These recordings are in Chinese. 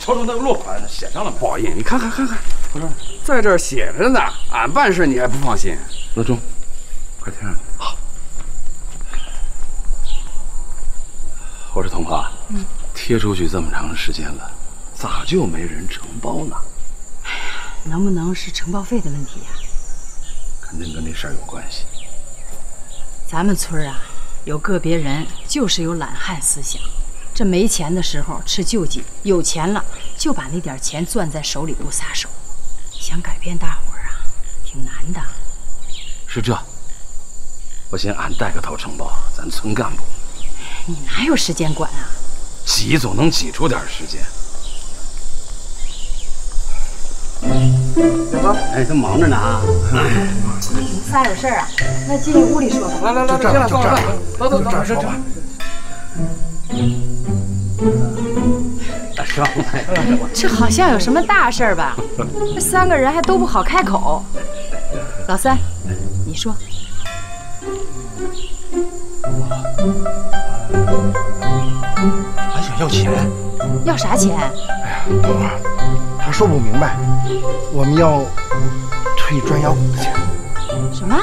抽中那个落款写上了吗？报印，你看，不是，在这儿写着呢。俺办事你还不放心？老钟，快贴上。好。我说童华，贴出去这么长时间了，咋就没人承包呢？能不能是承包费的问题呀？肯定跟这事儿有关系。咱们村啊，有个别人就是有懒汉思想，这没钱的时候吃救济，有钱了就把那点钱攥在手里不撒手。想改变大伙儿啊，挺难的。是这，不信俺带个头承包，咱村干部。你哪有时间管啊？挤总能挤出点时间。大哥，哎，都忙着呢啊！你们仨有事儿啊？那进屋里说吧。来，进来，坐吧。走，这。师傅，这好像有什么大事儿吧？这3个人还都不好开口。老三，你说。俺想要钱。要啥钱？哎呀，等会儿，他说不明白，我们要退砖窑股的钱。什么？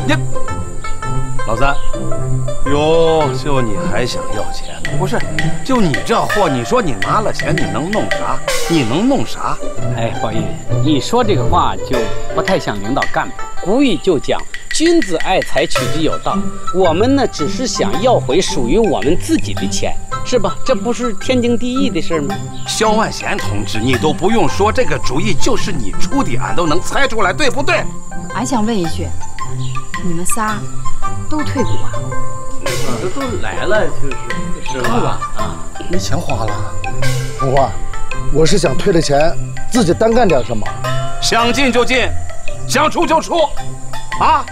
你，老三，哟，就你还想要钱？不是，就你这货，你说你拿了钱，你能弄啥？你能弄啥？哎，宝印，你说这个话就不太像领导干部。古语就讲，君子爱财，取之有道。我们呢，只是想要回属于我们自己的钱，是吧？这不是天经地义的事吗？萧万贤同志，你都不用说，这个主意就是你出的，俺都能猜出来，对不对？俺想问一句，你们仨都退股啊？都来了，就是吧？啊，没钱花了。童话，我是想退了钱，自己单干点什么。想进就进，想出就出，啊！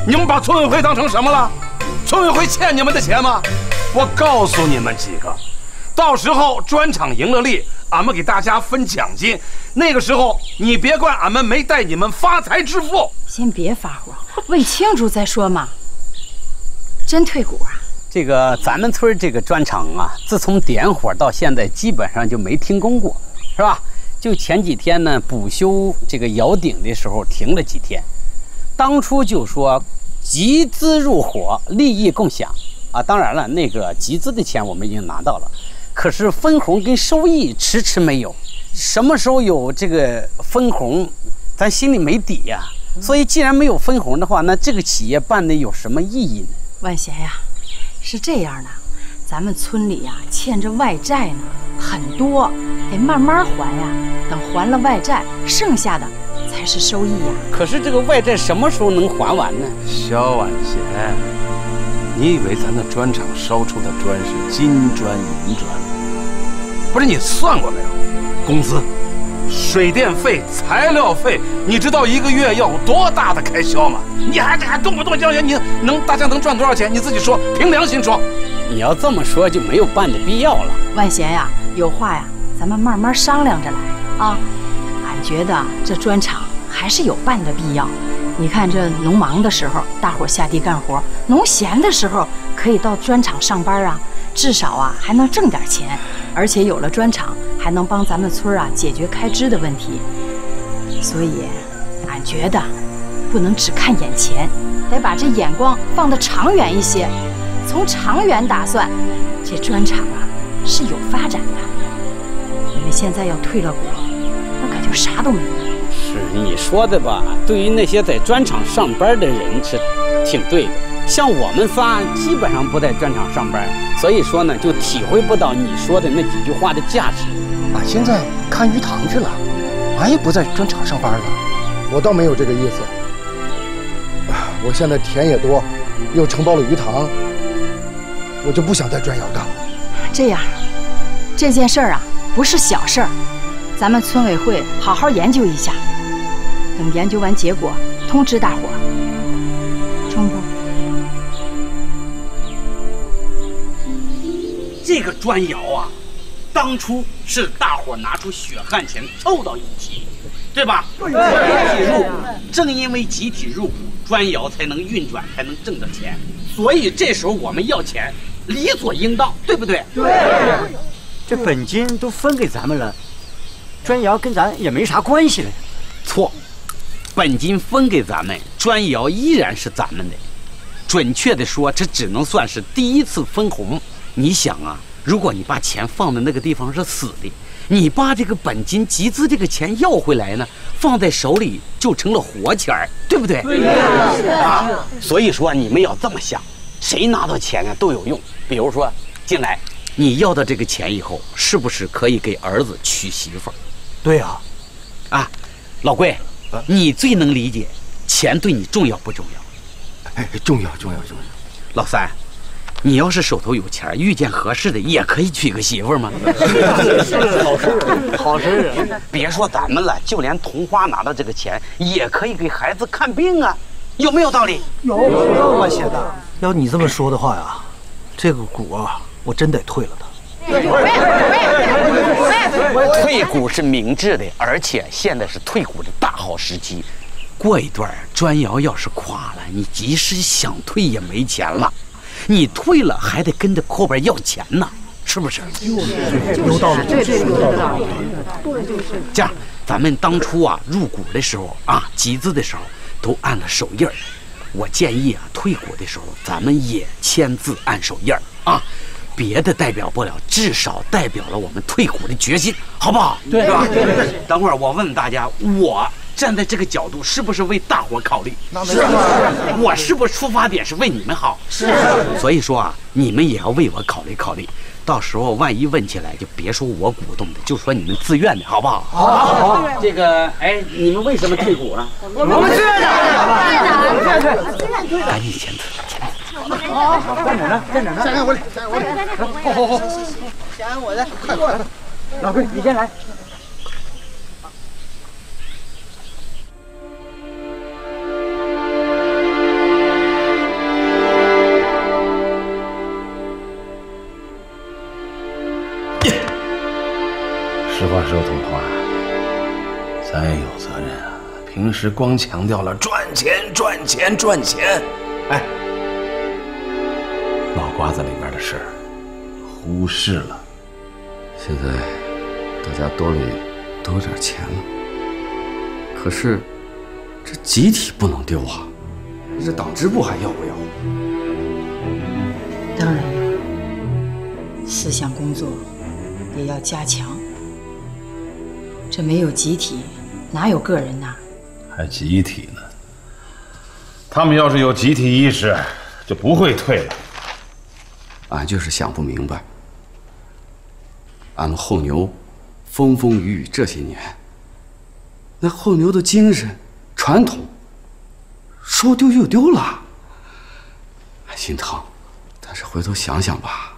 你们把村委会当成什么了？村委会欠你们的钱吗？我告诉你们几个，到时候砖厂赢了利，俺们给大家分奖金，那个时候你别怪俺们没带你们发财致富。先别发火，问清楚再说嘛。真退股啊？这个咱们村这个砖厂啊，自从点火到现在，基本上就没停工过，是吧？就前几天呢，补修这个窑顶的时候停了几天。当初就说集资入伙，利益共享啊。当然了，那个集资的钱我们已经拿到了，可是分红跟收益迟迟没有。什么时候有这个分红，咱心里没底呀。所以既然没有分红的话，那这个企业办的有什么意义呢？万贤呀，是这样的，咱们村里呀欠着外债呢，很多，得慢慢还呀。等还了外债，剩下的才是收益呀。可是这个外债什么时候能还完呢？萧万贤，你以为咱的砖厂烧出的砖是金砖银砖吗？不是，你算过没有？工资、水电费、材料费，你知道一个月要有多大的开销吗？你还动不动要钱，大家能赚多少钱？你自己说，凭良心说。你要这么说，就没有办的必要了。万贤呀，有话呀，咱们慢慢商量着来啊。俺觉得这砖厂还是有办的必要。你看这农忙的时候，大伙下地干活；农闲的时候，可以到砖厂上班啊，至少啊还能挣点钱。而且有了砖厂，还能帮咱们村啊解决开支的问题。所以，俺觉得不能只看眼前，得把这眼光放得长远一些。从长远打算，这砖厂啊是有发展的。你们现在要退了股，那可就啥都没有。是你说的吧？对于那些在砖厂上班的人是挺对的。像我们仨基本上不在砖厂上班，所以说呢，就体会不到你说的那几句话的价值。俺现在看鱼塘去了，俺也不在砖厂上班了。我倒没有这个意思。我现在田也多，又承包了鱼塘，我就不想在砖窑干了。这样，这件事儿啊不是小事儿，咱们村委会好好研究一下，等研究完结果通知大伙儿。中不？这个砖窑啊，当初是大伙拿出血汗钱凑到一起，对吧？集体入股，正因为集体入股，砖窑才能运转，才能挣到钱。所以这时候我们要钱，理所应当，对不对？对。这本金都分给咱们了，砖窑跟咱也没啥关系了。错，本金分给咱们，砖窑依然是咱们的。准确的说，这只能算是第一次分红。你想啊，如果你把钱放的那个地方是死的，你把这个本金集资这个钱要回来呢，放在手里就成了活钱儿，对不对？对啊。所以说你们要这么想，谁拿到钱呢都有用。比如说进来，你要到这个钱以后，是不是可以给儿子娶媳妇儿？对呀。啊，老贵，你最能理解钱对你重要不重要？哎，重要。老三，你要是手头有钱，遇见合适的也可以娶个媳妇儿吗？好事啊！别说咱们了，就连同花拿到这个钱，也可以给孩子看病啊，有没有道理？有啊，写的。要你这么说的话呀，这个股啊，我真得退了它。退股是明智的，而且现在是退股的大好时机。过一段砖窑要是垮了，你即使想退也没钱了。你退了还得跟着后边要钱呢，是不是？有道理。这样，咱们当初啊入股的时候啊，集资的时候都按了手印儿。我建议啊，退股的时候咱们也签字按手印儿啊。别的代表不了，至少代表了我们退股的决心，好不好？对，是吧？等会儿我问大家，我站在这个角度是不是为大伙考虑？是。我是不是出发点是为你们好？是。所以说啊，你们也要为我考虑考虑。到时候万一问起来，就别说我鼓动的，就说你们自愿的，好不好？好。这个，哎，你们为什么退股啊？我们自愿的。赶紧签字，签字。好，站哪呢？站哪呢？下按我的，下按我的。好。先按我的，快。老贵，你先来。实话说，童话，咱也有责任啊。平时光强调了赚钱、赚钱、赚钱，哎，脑瓜子里边的事儿忽视了。现在大家兜里都有点钱了，可是这集体不能丢啊，这党支部还要不要？当然了，思想工作也要加强。这没有集体，哪有个人呐？还集体呢？他们要是有集体意识，就不会退了。俺就是想不明白，俺们后牛风风雨雨这些年，那后牛的精神传统说丢就丢了，俺心疼。但是回头想想吧，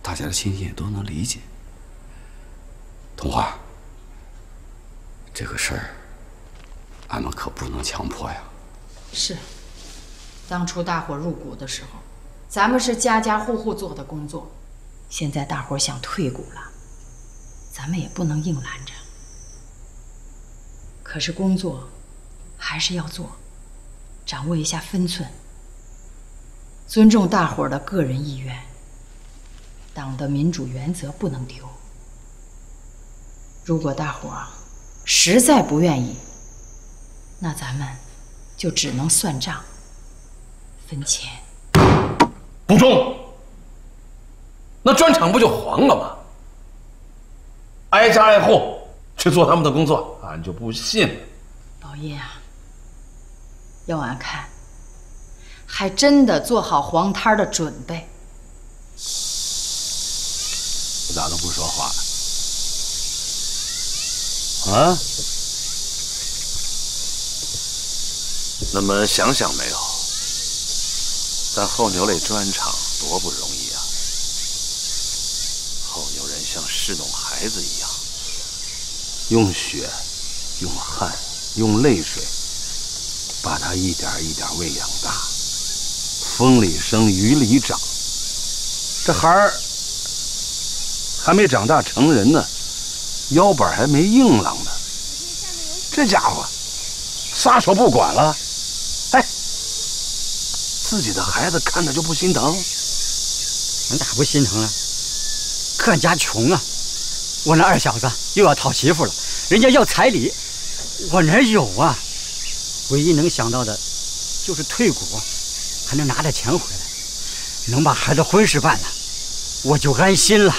大家的心情也都能理解。童话，这个事儿，俺们可不能强迫呀。是，当初大伙入股的时候，咱们是家家户户做的工作，现在大伙想退股了，咱们也不能硬拦着。可是工作还是要做，掌握一下分寸，尊重大伙的个人意愿，党的民主原则不能丢。如果大伙实在不愿意，那咱们就只能算账，分钱。不中，那砖厂不就黄了吗？挨家挨户去做他们的工作，俺就不信了。老叶啊，要俺看，还真的做好黄摊的准备。我咋都不说话了？啊？那么想想没有，咱后牛垒砖厂多不容易啊！后牛人像侍弄孩子一样，用血、用汗、用泪水，把它一点一点喂养大。风里生，雨里长，这孩儿还没长大成人呢。腰板还没硬朗呢，这家伙撒手不管了，哎，自己的孩子看着就不心疼？俺咋不心疼了？可俺家穷啊，我那二小子又要讨媳妇了，人家要彩礼，我哪有啊？唯一能想到的，就是退股，还能拿点钱回来，能把孩子婚事办了，我就安心了。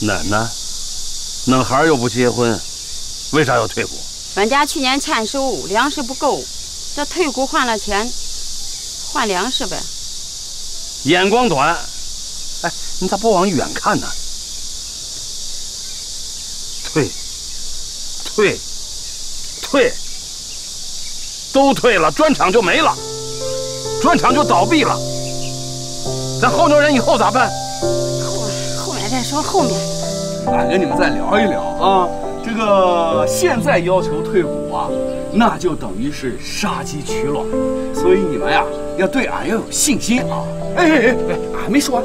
奶奶，恁孩儿又不结婚，为啥要退股？俺家去年欠收，粮食不够，这退股换了钱，换粮食呗。眼光短，哎，你咋不往远看呢？退，都退了，砖厂就没了，砖厂就倒闭了，咱后牛人以后咋办？后面再说，后面。俺跟你们再聊一聊啊，这个现在要求退股啊，那就等于是杀鸡取卵，所以你们呀要对俺要有信心啊！哎，俺没说完。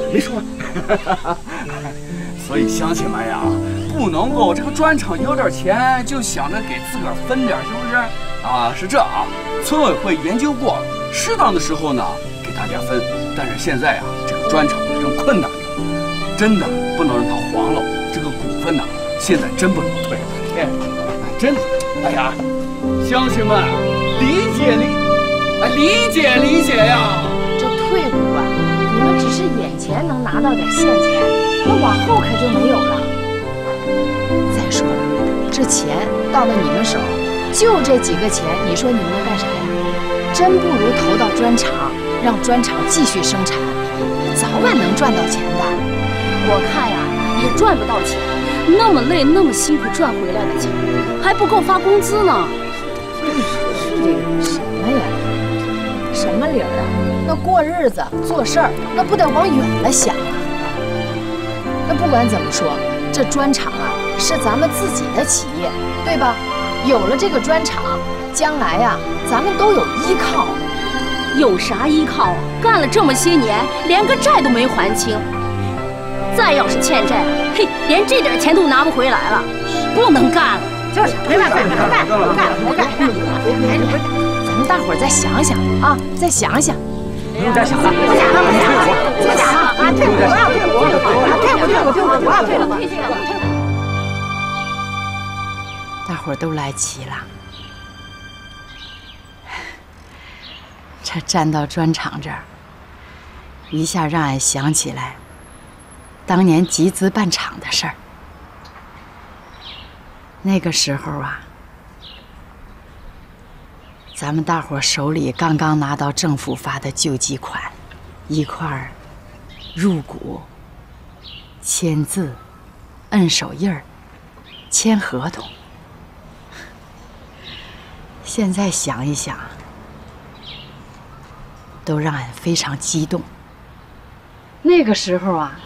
所以乡亲们呀，不能够这个砖厂有点钱就想着给自个儿分点，是不是？啊，是这啊，村委会研究过，适当的时候呢给大家分，但是现在呀，这个砖厂正困难着，真的不能让它黄了。这个股份呢，现在真不能退，真的。哎呀，乡亲们，理解呀！这退股啊，你们只是眼前能拿到点现钱，那往后可就没有了。再说了，这钱到了你们手，就这几个钱，你说你们能干啥呀？真不如投到砖厂，让砖厂继续生产，早晚能赚到钱的。我看呀，也赚不到钱，那么累那么辛苦赚回来的钱，还不够发工资呢。是这个什么呀？什么理儿啊？那过日子做事儿，那不得往远了想啊。那不管怎么说，这砖厂啊是咱们自己的企业，对吧？有了这个砖厂，将来呀，咱们都有依靠。有啥依靠啊？干了这么些年，连个债都没还清。再要是欠债了，嘿，连这点钱都拿不回来了，不能干了。就是没办法，不干了。咱们大伙儿再想想啊，再想想。不用再想了，不想啊！退股，不要退了。大伙儿都来齐了。这站到砖厂这儿，一下让俺想起来当年集资办厂的事儿。那个时候啊，咱们大伙手里刚刚拿到政府发的救济款，一块儿入股、签字、摁手印儿、签合同。现在想一想，都让俺非常激动。那个时候啊，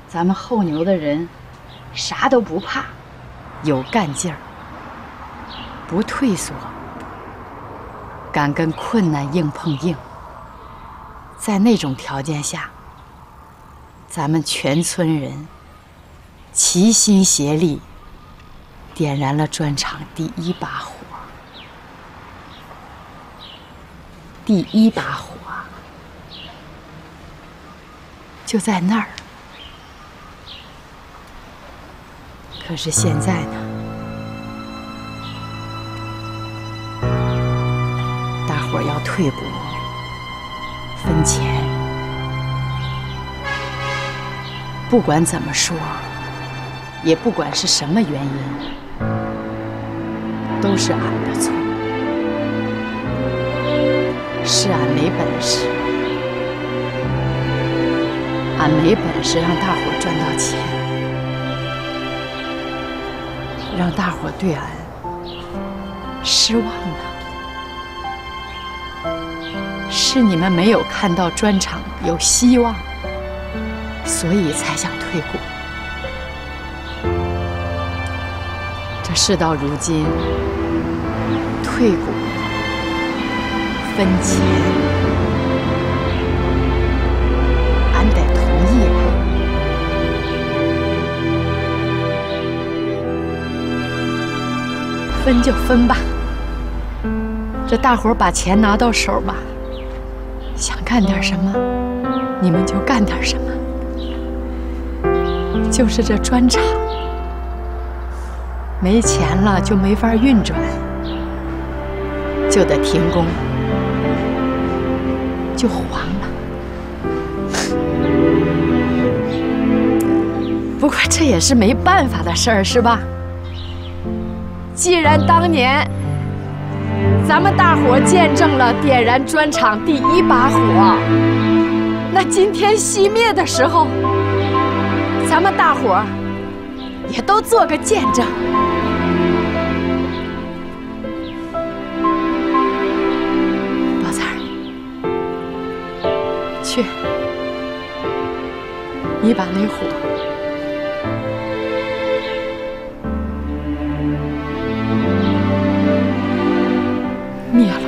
咱们后牛的人啥都不怕，有干劲儿，不退缩，敢跟困难硬碰硬。在那种条件下，咱们全村人齐心协力，点燃了砖厂第一把火。第一把火就在那儿。可是现在呢，大伙儿要退股分钱，不管怎么说，也不管是什么原因，都是俺的错，是俺没本事，俺没本事让大伙儿赚到钱，让大伙儿对俺失望了。是你们没有看到砖厂有希望，所以才想退股。这事到如今，退股分钱，俺得同意了。分就分吧，这大伙儿把钱拿到手吧，想干点什么，你们就干点什么。就是这砖厂没钱了，就没法运转，就得停工，就黄了。不过这也是没办法的事儿，是吧？既然当年咱们大伙见证了点燃砖厂第一把火，那今天熄灭的时候，咱们大伙也都做个见证。宝子儿，去，你把那火灭了。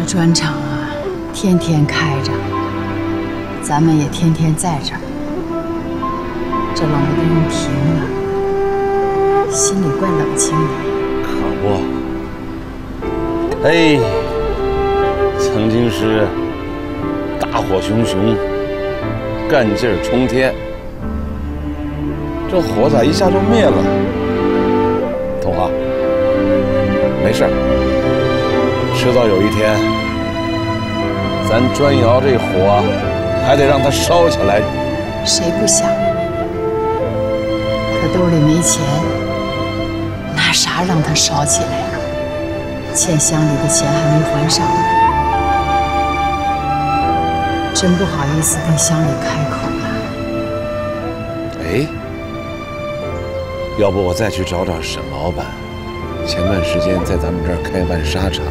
砖厂啊，天天开着，咱们也天天在这儿。这冷不丁停了，心里怪冷清的。可不，哎，曾经是大火熊熊，干劲儿冲天，这火咋一下就灭了？同行，没事儿，迟早有一天。咱砖窑这火还得让它烧起来，谁不想？可兜里没钱，拿啥让它烧起来啊？欠乡里的钱还没还上呢，真不好意思跟乡里开口了。哎，要不我再去找找沈老板，前段时间在咱们这儿开办纱厂，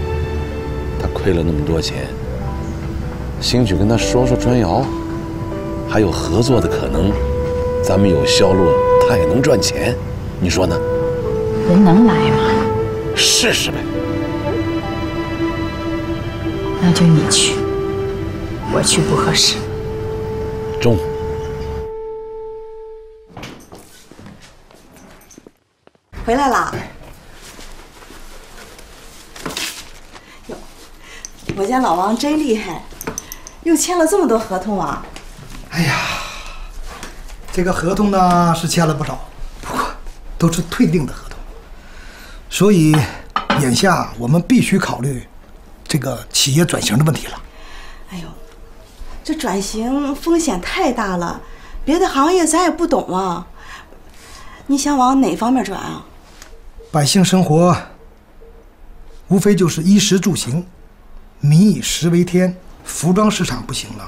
他亏了那么多钱。兴许跟他说说砖窑，还有合作的可能，咱们有销路，他也能赚钱，你说呢？人能来吗？试试呗。那就你去，我去不合适。中。回来啦。哟，我家老王真厉害。又签了这么多合同啊！哎呀，这个合同呢是签了不少，不过都是退订的合同，所以眼下我们必须考虑这个企业转型的问题了。哎呦，这转型风险太大了，别的行业咱也不懂啊。你想往哪方面转啊？百姓生活无非就是衣食住行，民以食为天。服装市场不行了，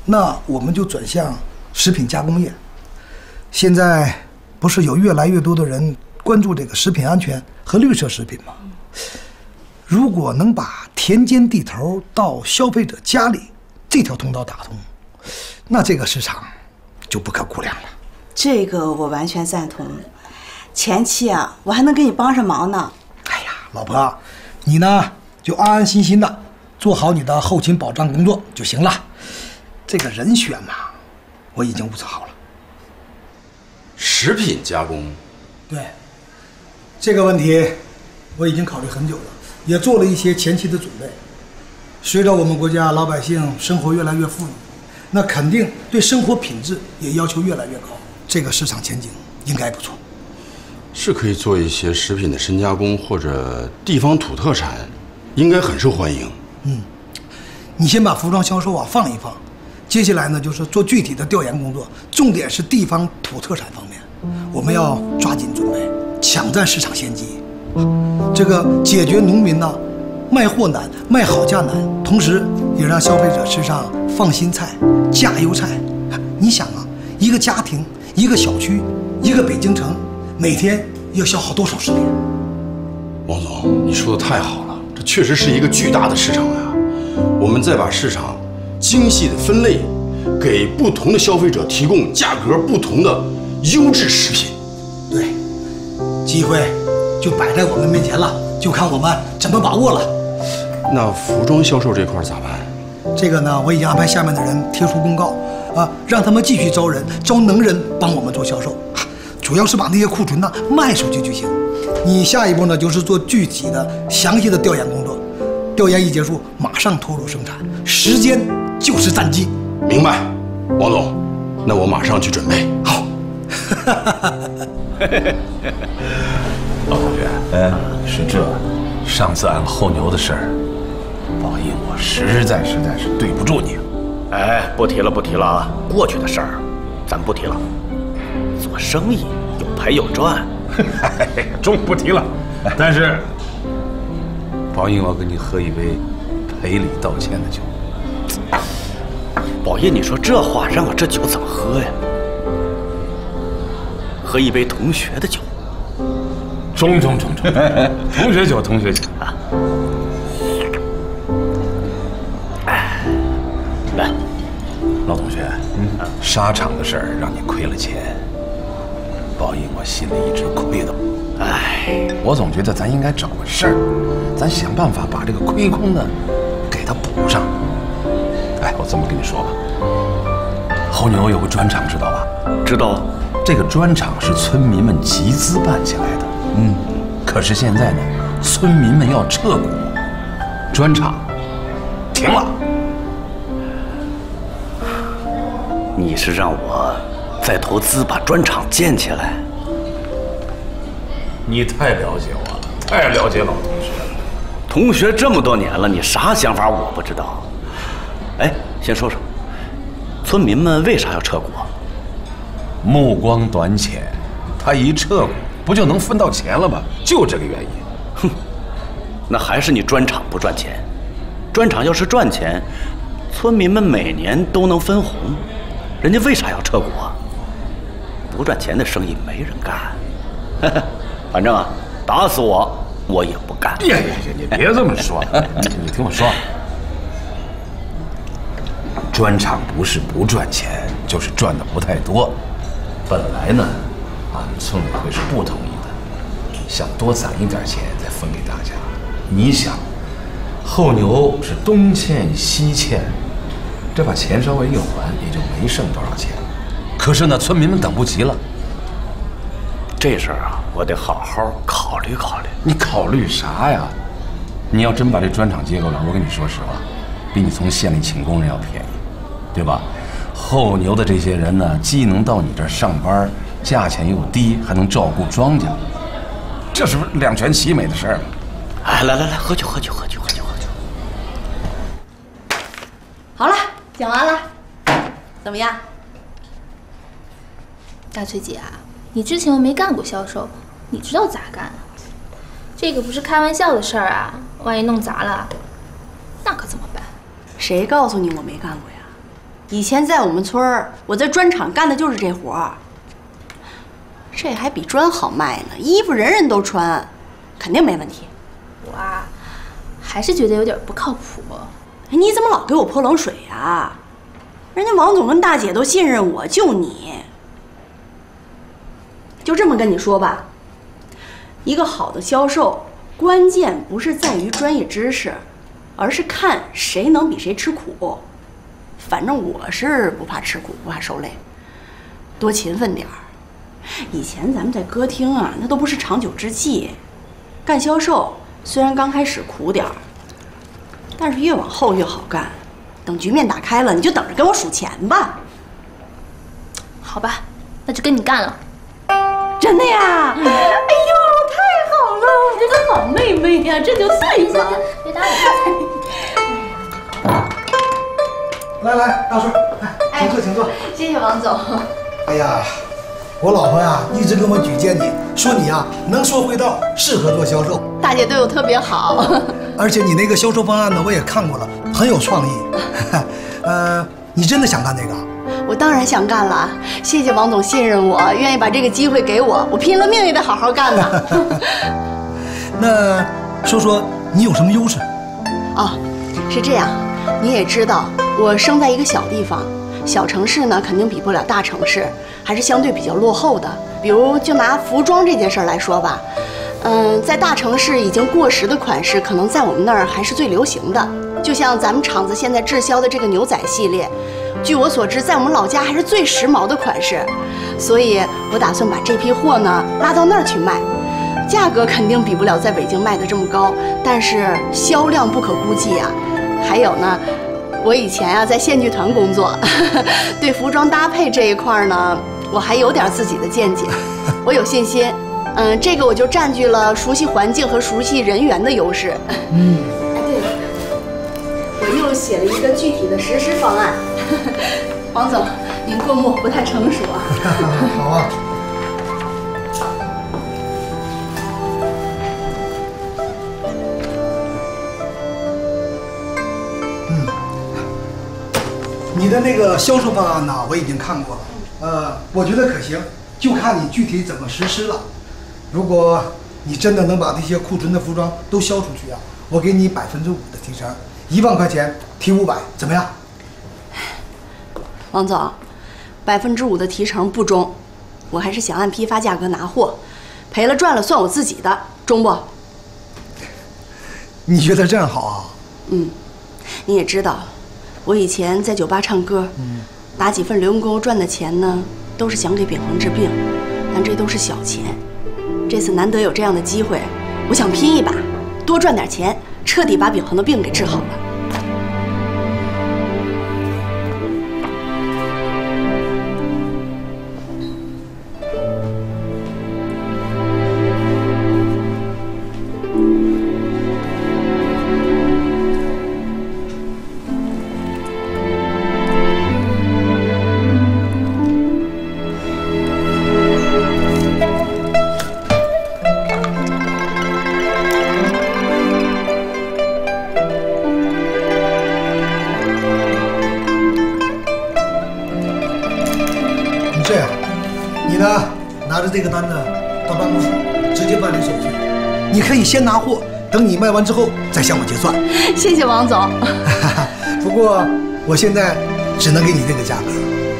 那我们就转向食品加工业。现在不是有越来越多的人关注这个食品安全和绿色食品吗？如果能把田间地头到消费者家里这条通道打通，那这个市场就不可估量了。这个我完全赞同。前期啊，我还能给你帮上忙呢。哎呀，老婆，你呢就安安心心的做好你的后勤保障工作就行了。这个人选嘛，我已经物色好了。食品加工，对，这个问题我已经考虑很久了，也做了一些前期的准备。随着我们国家老百姓生活越来越富裕，那肯定对生活品质也要求越来越高。这个市场前景应该不错。是可以做一些食品的深加工或者地方土特产，应该很受欢迎。你先把服装销售放一放，接下来呢就是做具体的调研工作，重点是地方土特产方面，我们要抓紧准备，抢占市场先机。这个解决农民呢卖货难、卖好价难，同时也让消费者吃上放心菜、加油菜。你想啊，一个家庭、一个小区、一个北京城，每天要消耗多少食品？王总，你说的太好了，这确实是一个巨大的市场呀。我们再把市场精细的分类，给不同的消费者提供价格不同的优质食品。对，机会就摆在我们面前了，就看我们怎么把握了。那服装销售这块咋办？这个呢，我已经安排下面的人贴出公告让他们继续招人，招能人帮我们做销售，主要是把那些库存呢卖出去就行。你下一步呢，就是做具体的、详细的调研工作。调研一结束，马上投入生产，时间就是战机。明白，王总，那我马上去准备。好。老同学，是这，上次俺后牛的事儿，宝英，我实在是对不住你。哎，不提了啊，过去的事儿，咱不提了。做生意有赔有赚，终不提了。但是，宝英，我跟你喝一杯赔礼道歉的酒。宝英，你说这话让我这酒怎么喝呀？喝一杯同学的酒。中，同学酒啊！来，老同学，沙场的事儿让你亏了钱，宝英，我心里一直亏的。我总觉得咱应该找个事儿，咱想办法把这个亏空呢给它补上。我这么跟你说吧，后牛有个砖厂，知道吧？知道。这个砖厂是村民们集资办起来的。可是现在呢，村民们要撤股，砖厂停了。你是让我再投资把砖厂建起来？你太了解我了，太了解老同学了。同学这么多年了，你啥想法我不知道。先说说，村民们为啥要撤股啊？目光短浅，他一撤股，不就能分到钱了吗？就这个原因。哼，那还是你砖厂不赚钱。砖厂要是赚钱，村民们每年都能分红，人家为啥要撤股啊？不赚钱的生意没人干。反正打死我也不干。呀，你别这么说，你听我说，砖厂不是不赚钱，就是赚的不太多。本来呢，俺们村委会是不同意的，想多攒一点钱再分给大家。你想，后牛是东欠西欠，这把钱稍微一还，也就没剩多少钱。可是呢，村民们等不及了。这事儿我得好好考虑考虑。你考虑啥呀？你要真把这砖厂接过来，我跟你说实话，比你从县里请工人要便宜，对吧？后牛的这些人呢，既能到你这儿上班，价钱又低，还能照顾庄稼，这是不是两全其美的事儿吗？哎，来，喝酒。好了，讲完了，怎么样？大翠姐啊，你之前又没干过销售，你知道咋干啊？这个不是开玩笑的事儿啊，万一弄砸了，那可怎么办？谁告诉你我没干过呀？以前在我们村儿，我在砖厂干的就是这活儿。这还比砖好卖呢，衣服人人都穿，肯定没问题。我啊，还是觉得有点不靠谱。你怎么老给我泼冷水呀？人家王总跟大姐都信任我，就你。就这么跟你说吧，一个好的销售，关键不是在于专业知识，而是看谁能比谁吃苦。反正我是不怕吃苦，不怕受累，多勤奋点儿。以前咱们在歌厅啊，那都不是长久之计。干销售虽然刚开始苦点儿，但是越往后越好干。等局面打开了，你就等着跟我数钱吧。好吧，那就跟你干了。真的呀？哎呦，太好了，我这个好妹妹呀，这就算吧。别打我！来，大顺，请坐。谢谢王总。哎呀，我老婆呀一直跟我举荐你，说你呀能说会道，适合做销售。大姐对我特别好。而且你那个销售方案呢，我也看过了，很有创意。你真的想干这个？我当然想干了，谢谢王总信任我，愿意把这个机会给我，我拼了命也得好好干呢。那说说你有什么优势？哦，是这样，你也知道，我生在一个小地方，小城市呢肯定比不了大城市，还是相对比较落后的。比如就拿服装这件事来说吧，在大城市已经过时的款式，可能在我们那儿还是最流行的。就像咱们厂子现在滞销的这个牛仔系列，据我所知，在我们老家还是最时髦的款式，所以我打算把这批货呢拉到那儿去卖，价格肯定比不了在北京卖的这么高，但是销量不可估计啊。还有呢，我以前啊在县剧团工作，对服装搭配这一块呢，我还有点自己的见解，我有信心。这个我就占据了熟悉环境和熟悉人员的优势。哎，对了，我又写了一个具体的实施方案。王总，您过目不太成熟啊。好啊。你的那个销售方案呢，我已经看过了，我觉得可行，就看你具体怎么实施了。如果你真的能把这些库存的服装都销出去啊，我给你5%的提成，1万块钱提500，怎么样？王总，5%的提成不中，我还是想按批发价格拿货，赔了赚了算我自己的，中不？你觉得这样好啊？你也知道，我以前在酒吧唱歌，打几份零工赚的钱呢，都是想给秉恒治病，但这都是小钱。这次难得有这样的机会，我想拼一把，多赚点钱，彻底把秉恒的病给治好了。这样，你呢拿着这个单子到办公室直接办理手续。你可以先拿货，等你卖完之后再向我结算。谢谢王总。不过我现在只能给你这个价格，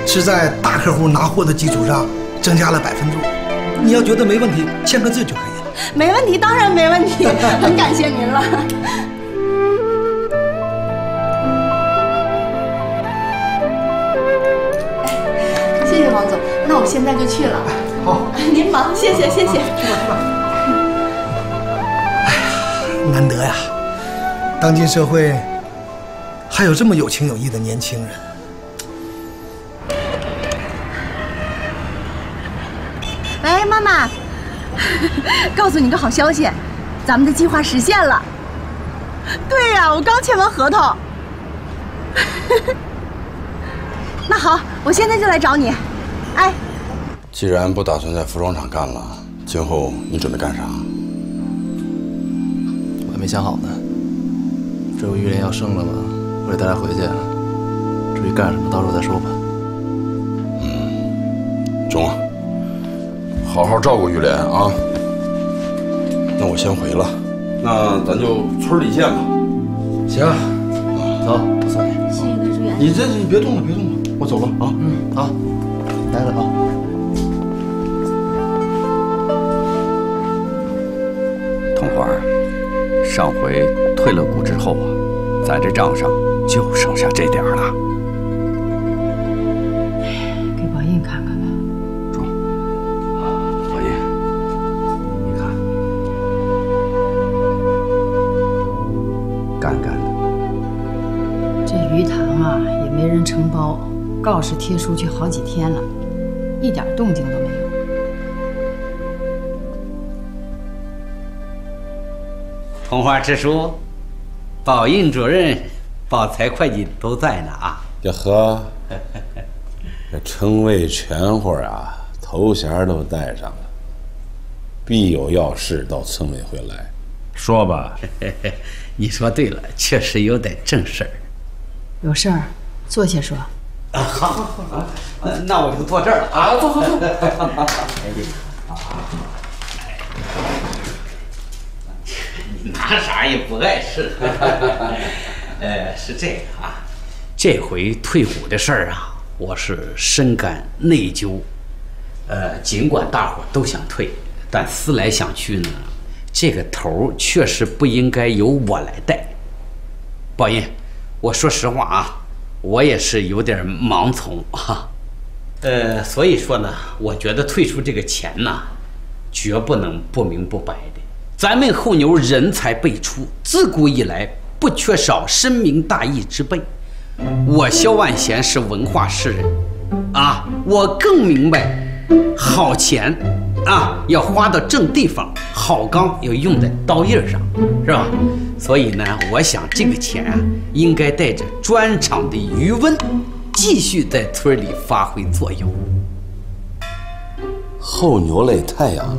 是在大客户拿货的基础上增加了5%。你要觉得没问题，签个字就可以了。没问题，当然没问题，很感谢您了。谢谢王总，那我现在就去了。好，您忙，谢谢谢谢。去吧。哎呀，难得呀，当今社会还有这么有情有义的年轻人。喂，妈妈，告诉你个好消息，咱们的计划实现了。对呀，我刚签完合同。那好，我现在就来找你。哎，既然不打算在服装厂干了，今后你准备干啥？我还没想好呢。这不玉莲要生了吗？我得带她回去。至于干什么，到时候再说吧。中，好好照顾玉莲啊。那我先回了，那咱就村里见吧。行，走，我送你。谢谢关志远。你别动了，别动了，我走了啊。好，来了啊。桐花，上回退了股之后啊，咱这账上就剩下这点了。给宝印看看吧。宝印，你看，干干的。这鱼塘啊，也没人承包，告示贴出去好几天了，一点动静都没有。桐花支书、宝印主任、宝财会计都在呢啊！呀呵，这称谓全乎啊，头衔都带上了。必有要事到村委会来，说吧。你说对了，确实有点正事儿。有事儿，坐下说。啊，好，那我就坐这儿了啊！坐。你拿啥也不碍事。是这个啊，这回退股的事儿啊，我是深感内疚。尽管大伙都想退，但思来想去呢，这个头确实不应该由我来带。宝印，我说实话啊，我也是有点盲从哈。所以说呢，我觉得退出这个钱呢，绝不能不明不白的。咱们后牛人才辈出，自古以来不缺少深明大义之辈。我萧万贤是文化诗人啊，我更明白好钱啊要花到正地方，好钢要用在刀刃上，是吧？所以呢，我想这个钱啊，应该带着砖厂的余温，继续在村里发挥作用。后牛类太阳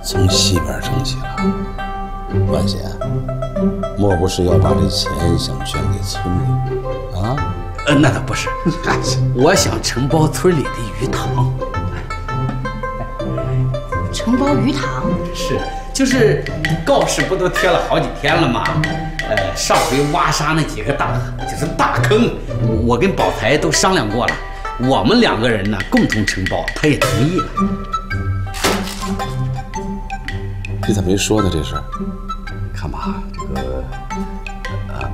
从西边升起了，万贤，莫不是要把这钱想捐给村里啊？那倒不是，我想承包村里的鱼塘。承包鱼塘？是，就是告示不都贴了好几天了吗？上回挖沙那几个就是大坑，我跟宝财都商量过了，我们2个人呢共同承包，他也同意了。你咋没说呢？这事儿，看吧，这个，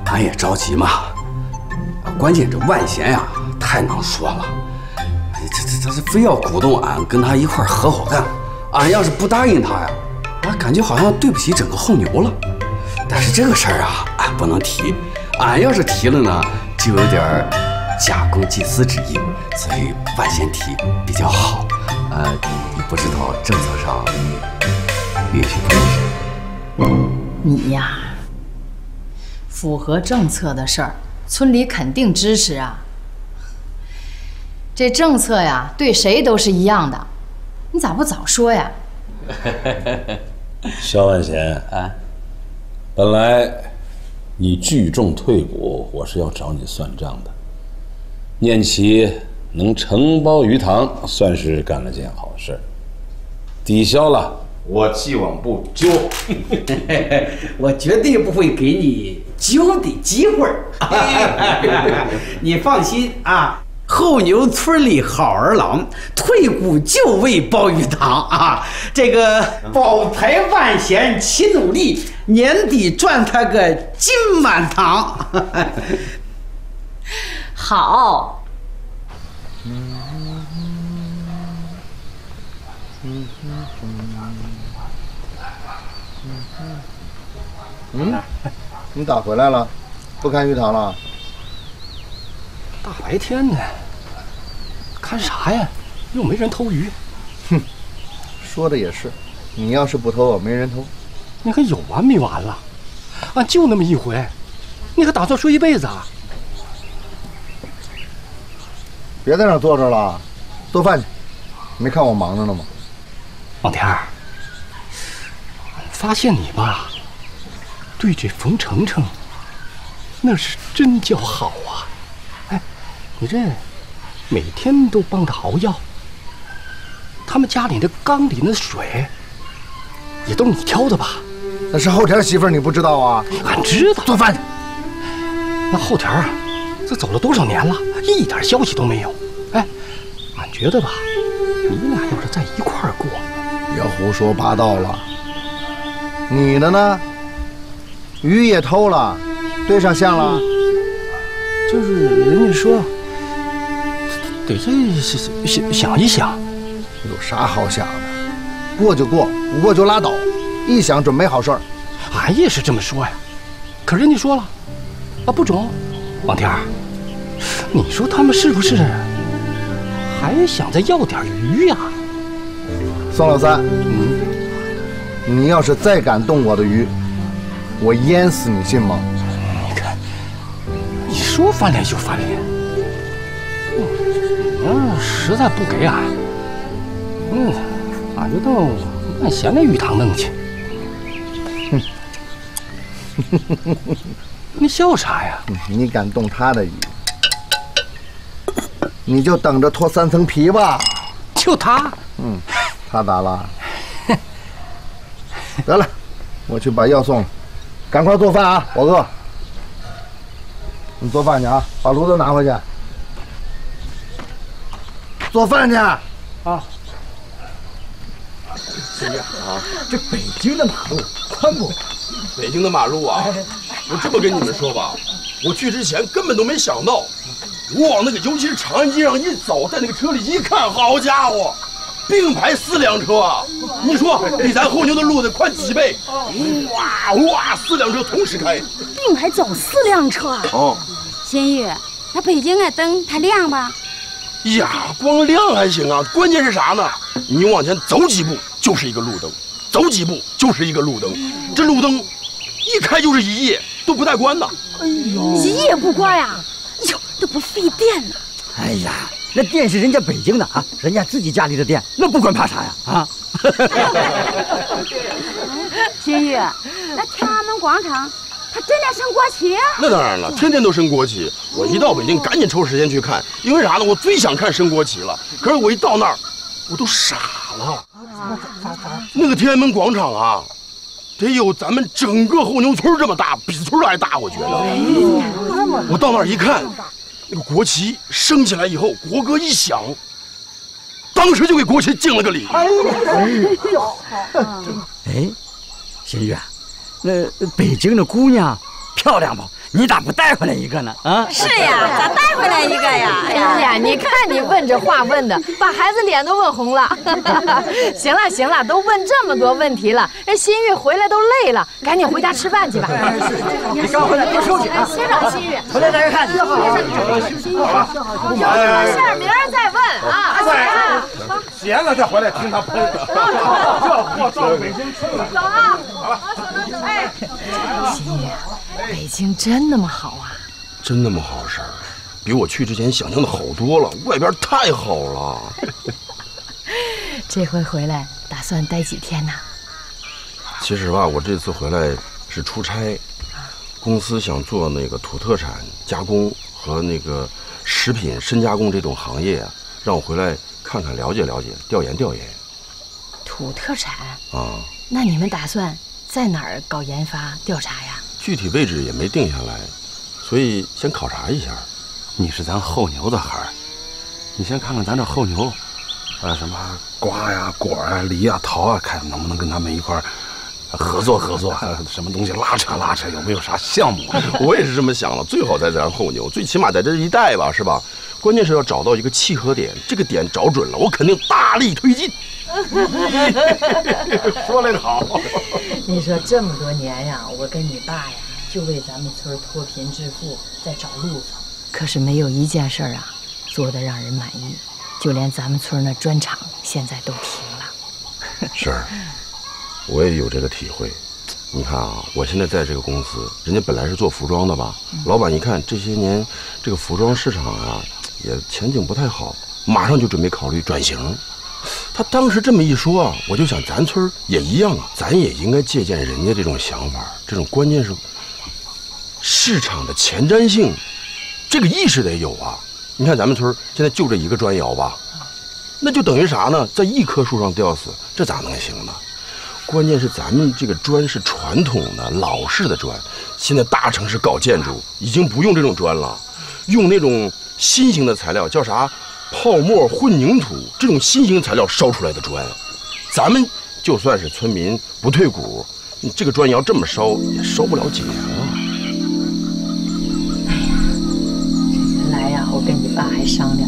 俺也着急嘛。关键这万贤呀，太能说了，这非要鼓动俺跟他一块合伙干。俺要是不答应他呀，俺感觉好像对不起整个后牛了。但是这个事儿啊，俺不能提。俺要是提了呢，就有点假公济私之意，所以万贤提比较好。你不知道政策上允许不允许？你呀，符合政策的事儿，村里肯定支持啊。这政策呀，对谁都是一样的，你咋不早说呀？萧万贤啊，本来你聚众退股，我是要找你算账的。念其能承包鱼塘，算是干了件好事，抵消了我既往不咎。我绝对不会给你揪的机会儿。你放心啊。后牛村里好儿郎，退股就为包鱼塘啊！这个宝财万贤齐努力，年底赚他个金满堂。好。你咋回来了？不看鱼塘了？大白天的，看啥呀？又没人偷鱼。哼，说的也是，你要是不偷，没人偷。你还有完没完了？俺就那么一回，你还打算睡一辈子啊？别在那坐着了，做饭去。没看我忙着呢吗？王天儿，发现你吧，对这冯程程，那是真叫好啊！哎，你这每天都帮他熬药，他们家里的缸里那水，也都是你挑的吧？那是后田媳妇儿，你不知道啊？俺知道。做饭去。那后田啊，这走了多少年了，一点消息都没有。哎，俺觉得吧，你俩要是在一块儿过，别胡说八道了。你的呢？鱼也偷了，对上线了。就是人家说，得这想一想。有啥好想的？过就过，不过就拉倒。一想准没好事儿。俺也是这么说呀，可人家说了，啊不中。王天儿，你说他们是不是还想再要点鱼呀？宋老三，你要是再敢动我的鱼，我淹死你，信吗？你看，你说翻脸就翻脸。你要是实在不给俺，俺就到俺嫌那鱼塘弄去。你笑啥呀？你敢动他的鱼，你就等着脱3层皮吧。就他？他咋了？得了，我去把药送了，赶快做饭啊，我饿。你做饭去啊，把炉子拿回去。做饭去啊！兄弟啊，这北京的马路宽不宽？北京的马路啊，我这么跟你们说吧，我去之前根本都没想到，我往那个尤其是长安街上一走，在那个车里一看，好家伙，并排4辆车啊！你说比咱后牛的路得宽几倍？哇哇，4辆车同时开，并排走4辆车。哦，新玉，那北京的灯它亮吧？呀，光亮还行啊，关键是啥呢？你往前走几步就是一个路灯，走几步就是一个路灯，这路灯一开就是1夜，都不带关的。哎呦，1夜不关呀？哟，这不费电呢。哎呀，那电是人家北京的啊，人家自己家里的电，那不管怕啥呀？啊！新玉，那天安门广场它真的升国旗啊？那当然了，天天都升国旗。我一到北京，赶紧抽时间去看，因为啥呢？我最想看升国旗了。可是我一到那儿，我都傻了。那个天安门广场啊，得有咱们整个后牛村这么大，比村还大，我觉得。我到那儿一看，那个国旗升起来以后，国歌一响，当时就给国旗敬了个礼。哎，新月，那北京的姑娘漂亮不？你咋不带回来一个呢？啊？是呀，咋带回来一个呀？哎呀，你看你问这话问的，把孩子脸都问红了。行了行了，都问这么多问题了，人新玉回来都累了，赶紧回家吃饭去吧。你刚回来多休息啊！先让新玉回来再看。新玉，有什么事儿明儿再问啊。闲了再回来听他喷。这货到北京去了。走啊！好了，哎，新玉。北京真那么好啊？真那么好事儿，比我去之前想象的好多了。外边太好了。这回回来打算待几天呢？其实吧，我这次回来是出差，公司想做那个土特产加工和那个食品深加工这种行业啊，让我回来看看、了解了解、调研调研。土特产啊？那你们打算在哪儿搞研发调查呀？具体位置也没定下来，所以先考察一下。你是咱后牛的孩儿，你先看看咱这后牛，什么瓜呀、果啊、梨呀、桃啊，看能不能跟他们一块儿合作合作，什么东西拉扯拉扯，有没有啥项目？我也是这么想的，最好在咱后牛，最起码在这一带吧，是吧？关键是要找到一个契合点，这个点找准了，我肯定大力推进。说来好。你说这么多年呀，我跟你爸呀，就为咱们村脱贫致富在找路子，可是没有一件事儿啊做得让人满意，就连咱们村那砖厂现在都停了。是，我也有这个体会。你看啊，我现在在这个公司，人家本来是做服装的吧，老板一看这些年这个服装市场啊，也前景不太好，马上就准备考虑转型。他当时这么一说啊，我就想咱村也一样啊，咱也应该借鉴人家这种想法，这种关键是市场的前瞻性，这个意识得有啊。你看咱们村现在就这一个砖窑吧，那就等于啥呢？在一棵树上吊死，这咋能行呢？关键是咱们这个砖是传统的老式的砖，现在大城市搞建筑已经不用这种砖了，用那种新型的材料，叫啥泡沫混凝土，这种新型材料烧出来的砖，咱们就算是村民不退股，你这个砖窑这么烧也烧不了几年啊。原来呀，我跟你爸还商量，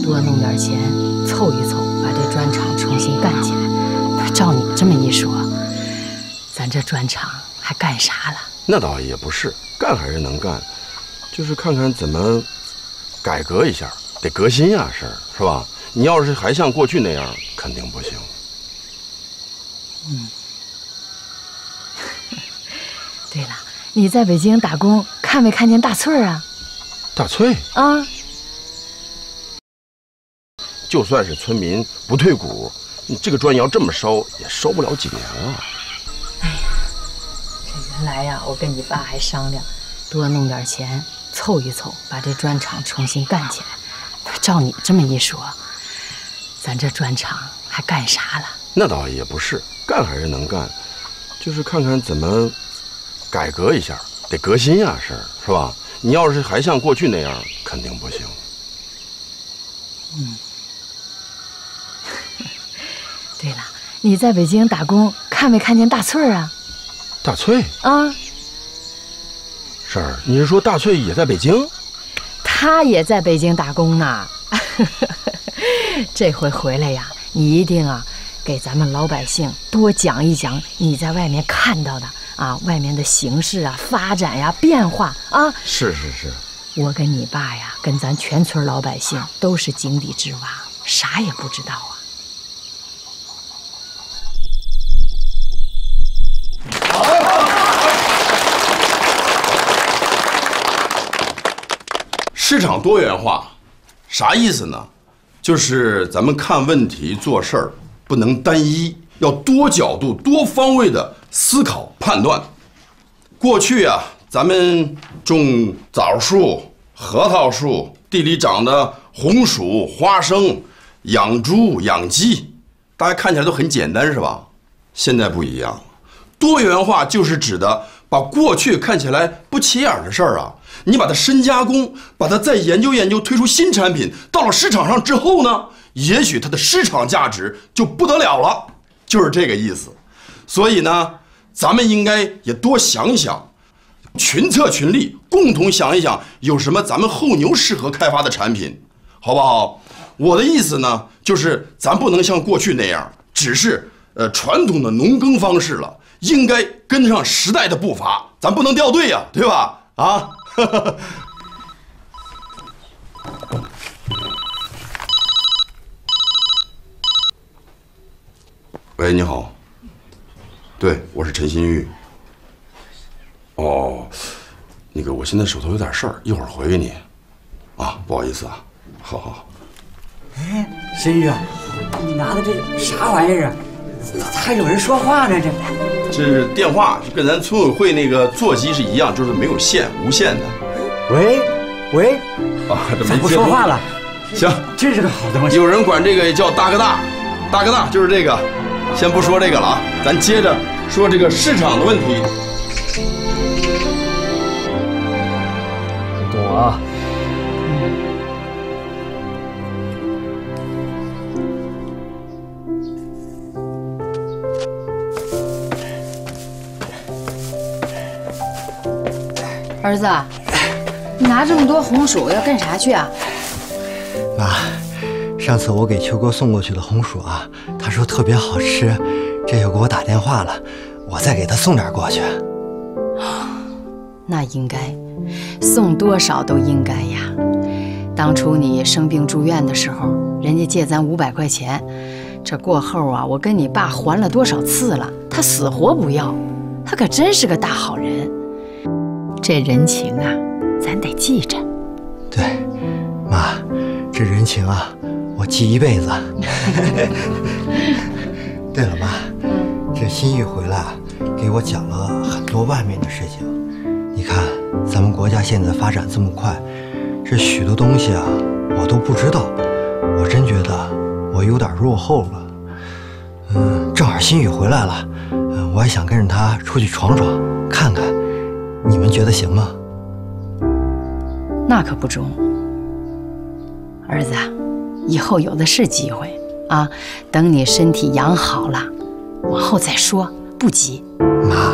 多弄点钱凑一凑，把这砖厂重新干起来。照你这么一说，咱这砖厂还干啥了？那倒也不是，干还是能干，就是看看怎么改革一下，得革新呀，是吧？你要是还像过去那样，肯定不行。对了，你在北京打工，看没看见大翠啊？大翠啊，就算是村民不退股，你这个砖窑这么烧也烧不了几年啊。原来呀，我跟你爸还商量，多弄点钱凑一凑，把这砖厂重新干起来。照你这么一说，咱这砖厂还干啥了？那倒也不是，干还是能干，就是看看怎么改革一下，得革新呀，是吧？你要是还像过去那样，肯定不行。对了，你在北京打工，看没看见大翠啊？大翠啊，婶儿，你是说大翠也在北京？她也在北京打工呢。这回回来呀，你一定啊，给咱们老百姓多讲一讲你在外面看到的啊，外面的形势啊、发展呀、变化啊。是。我跟你爸呀，跟咱全村老百姓都是井底之蛙，啥也不知道啊。市场多元化，啥意思呢？就是咱们看问题、做事儿不能单一，要多角度、多方位的思考判断。过去啊，咱们种枣树、核桃树，地里长的红薯、花生，养猪、养鸡，大家看起来都很简单，是吧？现在不一样，多元化就是指的把过去看起来不起眼的事儿啊，你把它深加工，把它再研究研究，推出新产品，到了市场上之后呢，也许它的市场价值就不得了了，就是这个意思。所以呢，咱们应该也多想想，群策群力，共同想一想有什么咱们后牛适合开发的产品，好不好？我的意思呢，就是咱不能像过去那样，只是传统的农耕方式了，应该跟上时代的步伐，咱不能掉队呀，对吧？啊。喂，你好。对，我是陈新玉。哦，那个，我现在手头有点事儿，一会儿回给你。啊，不好意思啊。好。哎，新玉，你拿的这啥玩意儿啊？还有人说话呢，这是电话，就跟咱村委会那个座机是一样，就是没有线，无线的。喂，啊，这咋不说话了？行，这是个好东西。有人管这个叫大哥大，大哥大就是这个。先不说这个了啊，咱接着说这个市场的问题。懂啊。儿子，你拿这么多红薯要干啥去啊？妈，上次我给秋哥送过去的红薯啊，他说特别好吃，这又给我打电话了，我再给他送点过去。那应该，送多少都应该呀。当初你生病住院的时候，人家借咱500块钱，这过后啊，我跟你爸还了多少次了，他死活不要。他可真是个大好人。这人情啊，咱得记着。对，妈，这人情啊，我记一辈子。对了，妈，这新玉回来啊，给我讲了很多外面的事情。你看，咱们国家现在发展这么快，这许多东西啊，我都不知道。我真觉得我有点落后了。正好新宇回来了，我还想跟着他出去闯闯看看，你们觉得行吗？那可不中，儿子，以后有的是机会啊，等你身体养好了，往后再说，不急。妈，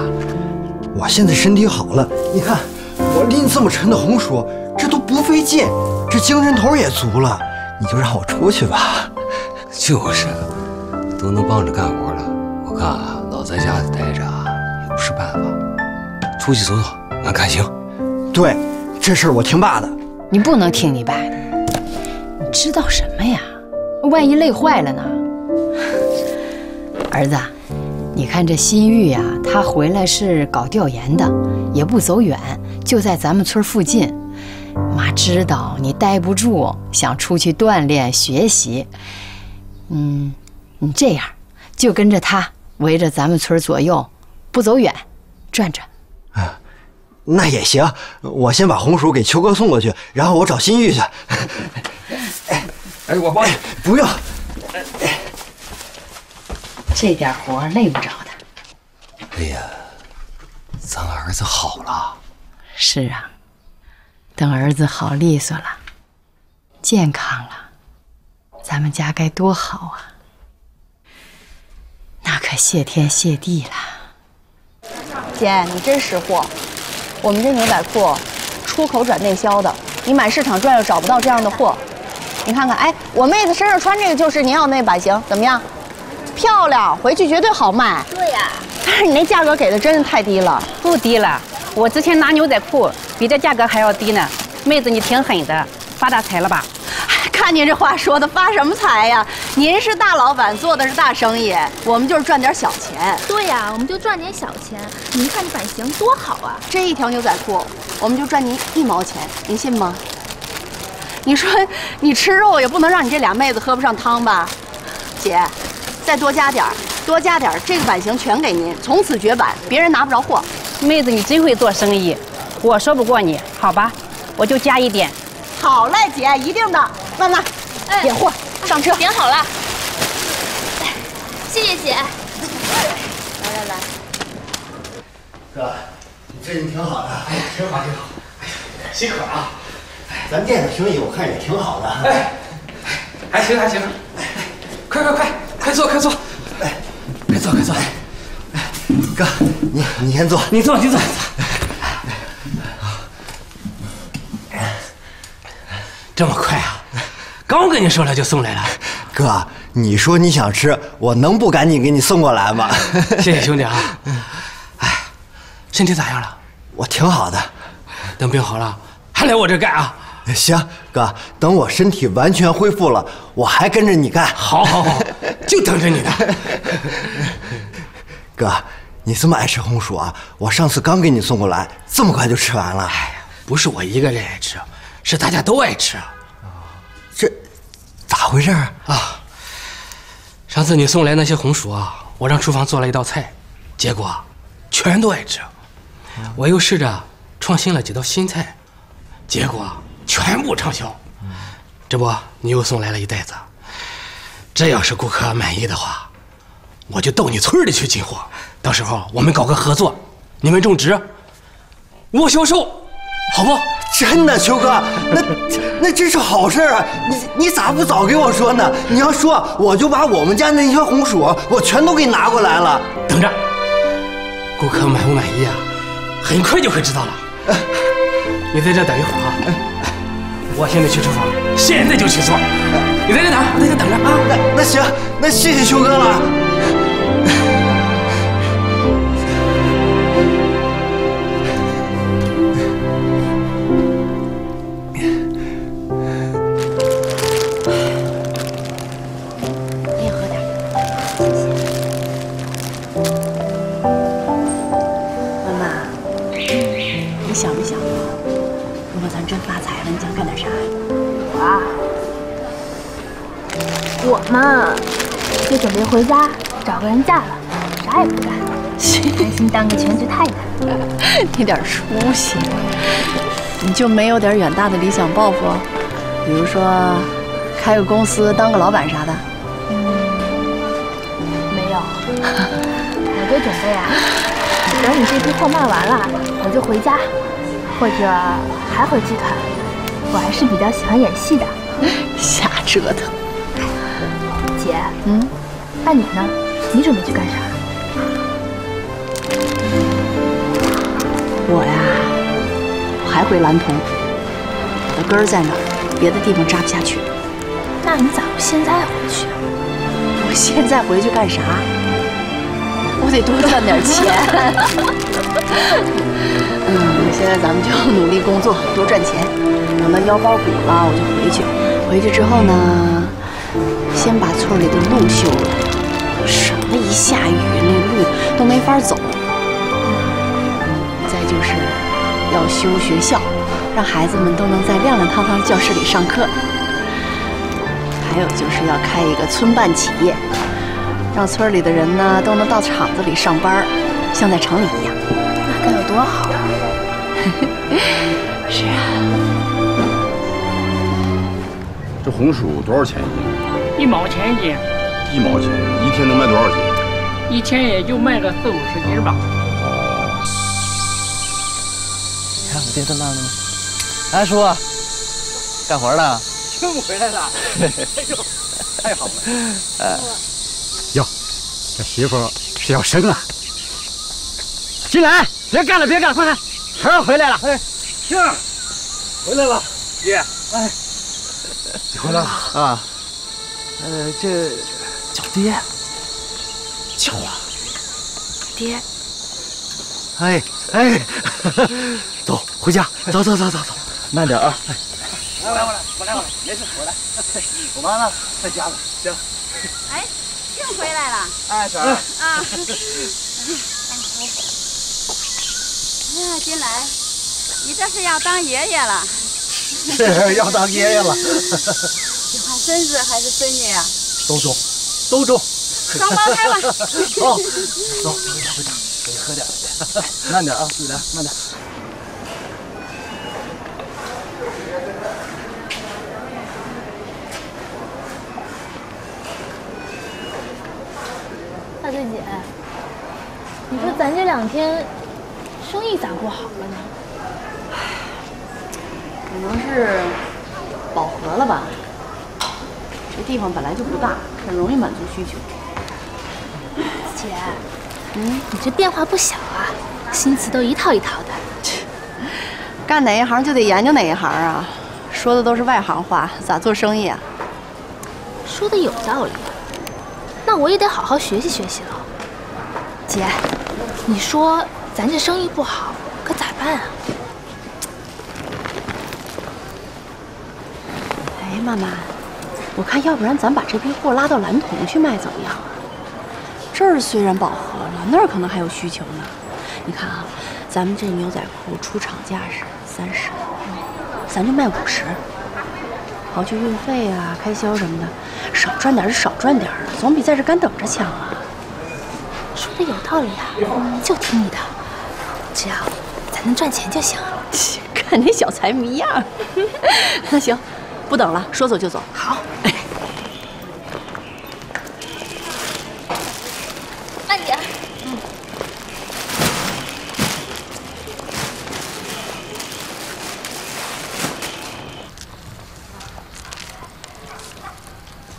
我现在身体好了，你看我拎这么沉的红薯，这都不费劲，这精神头也足了，你就让我出去吧。就是，都能帮着干活了，我看啊，老在家里待着啊，也不是办法。出去走走，俺看行。对，这事儿我听爸的。你不能听你爸的，你知道什么呀？万一累坏了呢？儿子，你看这新玉呀，他回来是搞调研的，也不走远，就在咱们村附近。妈知道你待不住，想出去锻炼学习。你这样就跟着他围着咱们村左右，不走远，转转。啊，那也行。我先把红薯给秋哥送过去，然后我找新玉去。我帮你。不用。这点活累不着他。哎呀，咱儿子好了。是啊，等儿子好利索了，健康了，咱们家该多好啊！那可谢天谢地了。姐，你真识货，我们这牛仔裤出口转内销的，你满市场转悠找不到这样的货。你看看，哎，我妹子身上穿这个就是您要那版型，怎么样？漂亮，回去绝对好卖。对呀，但是你那价格给的真是太低了。不低了，我之前拿牛仔裤比这价格还要低呢。妹子，你挺狠的，发大财了吧？看您这话说的，发什么财呀？您是大老板，做的是大生意，我们就是赚点小钱。对呀，我们就赚点小钱。您看这版型多好啊！这一条牛仔裤，我们就赚您1毛钱，您信吗？你说你吃肉也不能让你这俩妹子喝不上汤吧？姐，再多加点儿，多加点儿，这个版型全给您，从此绝版，别人拿不着货。妹子，你真会做生意，我说不过你，好吧？我就加一点。好嘞，姐，一定的。慢慢，点货，上车。点好了，谢谢姐。来。哥，你最近挺好的。哎呀，挺好。哎呀，辛苦啊。咱店的生意我看也挺好的。还行。快坐。哎，快坐。哥，你先坐。你坐。这么快啊！刚跟你说了就送来了。哥，你说你想吃，我能不赶紧给你送过来吗？谢谢兄弟啊！哎，身体咋样了？我挺好的。等病好了，还来我这干啊？行，哥，等我身体完全恢复了，我还跟着你干。好，就等着你呢。哥，你这么爱吃红薯啊？我上次刚给你送过来，这么快就吃完了。哎呀，不是我一个人爱吃，是大家都爱吃。这咋回事啊？上次你送来那些红薯啊，我让厨房做了一道菜，结果全都爱吃。我又试着创新了几道新菜，结果全部畅销。这不，你又送来了一袋子。这要是顾客满意的话，我就到你村里去进货。到时候我们搞个合作，你们种植，我销售，好不？真的，秋哥，那真是好事啊！你咋不早给我说呢？你要说，我就把我们家那些红薯我全都给拿过来了。等着，顾客满不满意啊？很快就会知道了。你在这等一会儿啊！我现在去厨房，现在就去做。你在这等着啊！那行，那谢谢秋哥了。妈，就准备回家找个人嫁了，啥也不干，安心当个全职太太。你点出息，你就没有点远大的理想抱负？比如说，开个公司当个老板啥的？没有。我就准备啊，等你这批货卖完了，我就回家，或者还回剧团。我还是比较喜欢演戏的。瞎折腾。姐，那你呢？你准备去干啥？我呀，我还回蓝铜，我的根儿在那儿，别的地方扎不下去。那你咋不现在回去？我现在回去干啥？我得多赚点钱。现在咱们就努力工作，多赚钱。等到腰包鼓了，我就回去。回去之后呢，先把村里的路修了，省得一下雨那路都没法走。再就是要修学校，让孩子们都能在亮亮堂堂教室里上课。还有就是要开一个村办企业，让村里的人呢都能到厂子里上班，像在城里一样。那该有多好啊！是啊。这红薯多少钱一斤？ 1毛钱一斤。1毛钱，一天能卖多少斤？一天也就卖个40-50斤吧。你看我爹在那呢吗？哎，叔，干活呢？又回来了。哎呦，太好了。哟，这媳妇是要生啊！进来，别干了，别干了，快看，孩儿回来了。哎，庆儿，回来了，爹。哎，你回来了啊？这叫爹，叫啊，爹。哎哎，走，回家，走，慢点啊。我来，没事，我来。我妈呢？在家呢。行。哎，庆回来了。哎，婶儿。啊。金来，你这是要当爷爷了？是要当爷爷了。喜欢孙子还是孙女呀？都中。双胞胎吧。哦，走，回家，给你喝点。慢点啊，自己来，慢点。大队姐，你说咱这2天生意咋不好了呢？可能是饱和了吧。这地方本来就不大，很容易满足需求。姐，你这变化不小啊，心思都一套一套的。干哪一行就得研究哪一行啊，说的都是外行话，咋做生意啊？说的有道理，那我也得好好学习学习了。姐，你说咱这生意不好，可咋办啊？哎，妈妈，我看要不然咱把这批货拉到蓝铜去卖怎么样啊？这儿虽然饱和了，那儿可能还有需求呢。你看啊，咱们这牛仔裤出厂价是30，咱就卖50，刨去运费啊、开销什么的，少赚点是少赚点，总比在这干等着强啊。说的有道理啊，就听你的，只要咱能赚钱就行。看你小财迷样。那行，不等了，说走就走。好。慢点。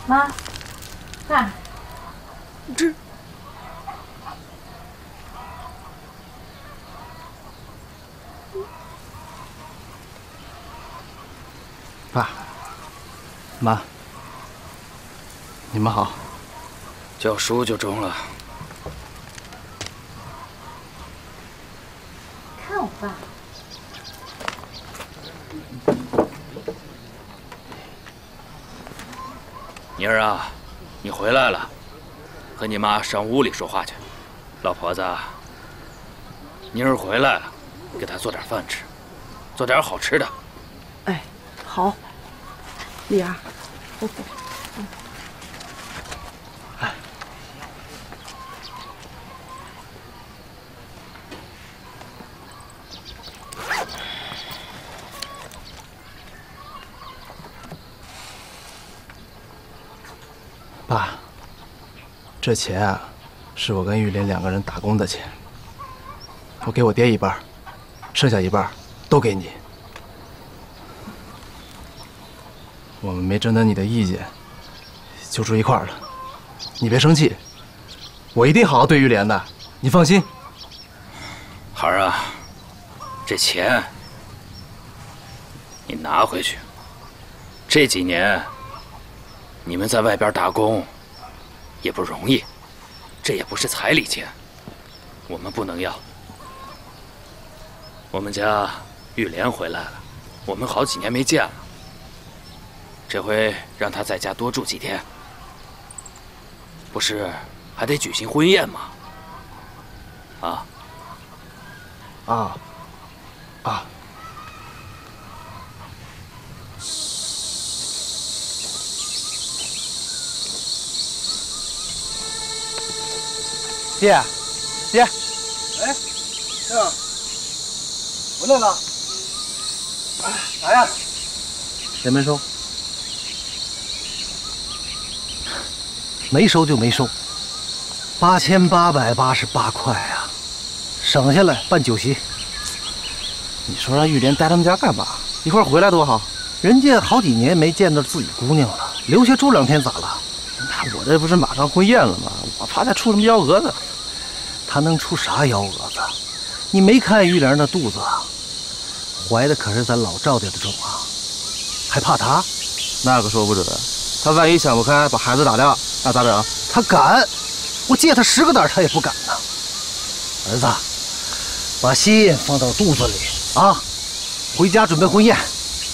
妈，看，这。爸，妈，你们好。叫叔就中了。看我爸。妮儿啊，你回来了，和你妈上屋里说话去。老婆子，妮儿回来了，给她做点饭吃，做点好吃的。哎，好。丽儿，我补。这钱啊，是我跟玉林2个人打工的钱。我给我爹一半，剩下一半都给你。我们没征得你的意见，就住一块儿了。你别生气，我一定好好对玉莲的，你放心。孩儿啊，这钱你拿回去。这几年你们在外边打工也不容易，这也不是彩礼钱，我们不能要。我们家玉莲回来了，我们好几年没见了，这回让她在家多住几天，不是还得举行婚宴吗？爹，爹，哎，这样，回来了。啥呀？钱没收。没收就没收，8888块啊，省下来办酒席。你说让玉莲待他们家干嘛？一会儿回来多好，人家好几年没见到自己姑娘了，留下住2天咋了？那我这不是马上婚宴了吗？我怕她出什么幺蛾子。她能出啥幺蛾子？你没看玉莲那肚子啊，怀的可是咱老赵家的种啊，还怕她？那可说不准，她万一想不开把孩子打掉，那咋整？她敢，我借她10个胆她也不敢呐。儿子，把心放到肚子里啊，回家准备婚宴，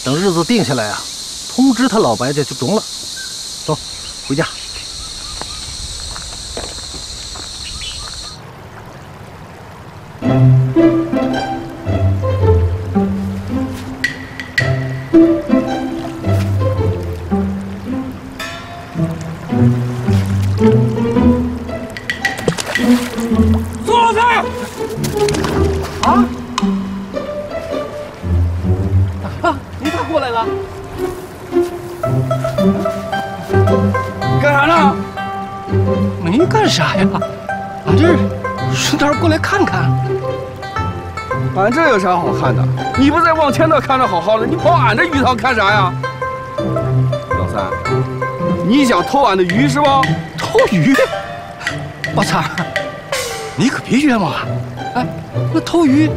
等日子定下来啊，通知他老白家就中了。走，回家。宋老三！啊！您咋过来了？干啥呢？没干啥呀，俺这顺道过来看看。俺这有啥好看的？你不在往前头看着好好的，你跑俺这鱼塘看啥呀？老三，你想偷俺的鱼是吧？偷鱼？宝三，你可别冤枉啊！哎，那偷鱼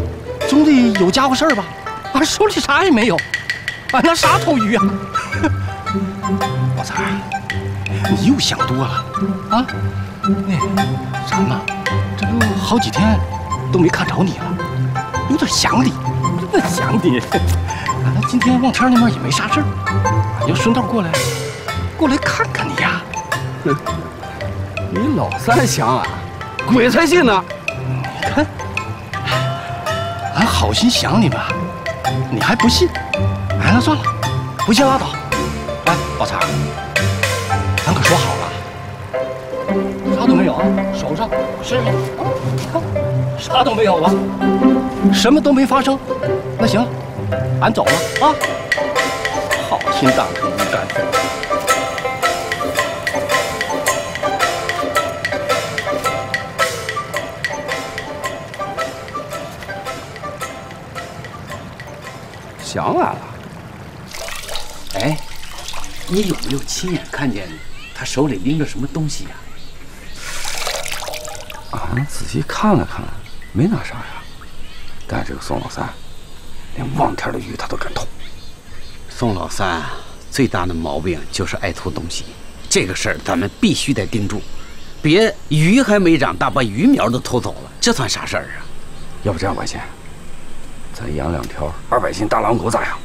总得有家伙事儿吧？俺手里啥也没有，俺拿啥偷鱼啊？宝三，你又想多了啊！那咱们这不好几天都没看着你了，有点想你，真的想你。俺今天望天那边也没啥事儿，俺就顺道过来看看你呀。你老三想俺，鬼才信呢！你看，俺好心想你们，你还不信？哎，那算了，不信拉倒。哎，宝三，咱可说好了，啥都没有啊，手上、身上，你看，啥都没有了，什么都没发生。那行，俺走了啊！好心当成鱼干去了。想俺了。哎，你有没有亲眼看见他手里拎着什么东西呀？俺仔细看了看，没拿啥呀。但这个宋老三，连望天的鱼他都敢偷。宋老三最大的毛病就是爱偷东西，这个事儿咱们必须得盯住，别鱼还没长大，把鱼苗都偷走了，这算啥事儿啊？要不这样，外县，咱养2条200斤大狼狗咋样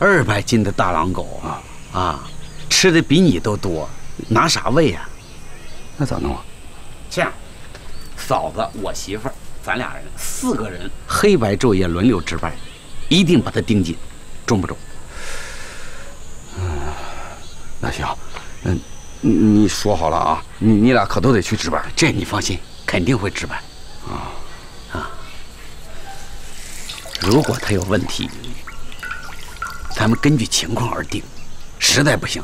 ？200斤的大狼狗啊，吃的比你都多，拿啥喂呀？那咋弄啊？这样，嫂子我媳妇儿，咱俩人4个人，黑白昼夜轮流值班，一定把它盯紧，中不中？那行，你说好了啊，你俩可都得去值班。这你放心，肯定会值班。如果他有问题，咱们根据情况而定，实在不行，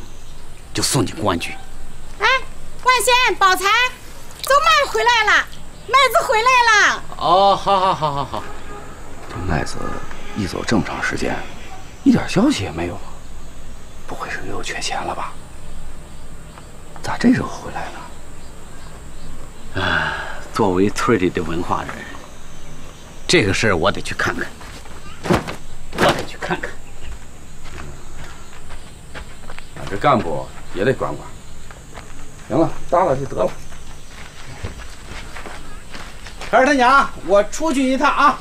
就送进公安局。哎，万仙、宝财，周麦回来了，麦子回来了。哦，好。这麦子一走这么长时间，一点消息也没有，不会是又缺钱了吧？咋这时候回来呢？啊，作为村里的文化人，这个事儿我得去看看，这干部也得管管。行了，搭了就得了。二他娘，我出去一趟啊。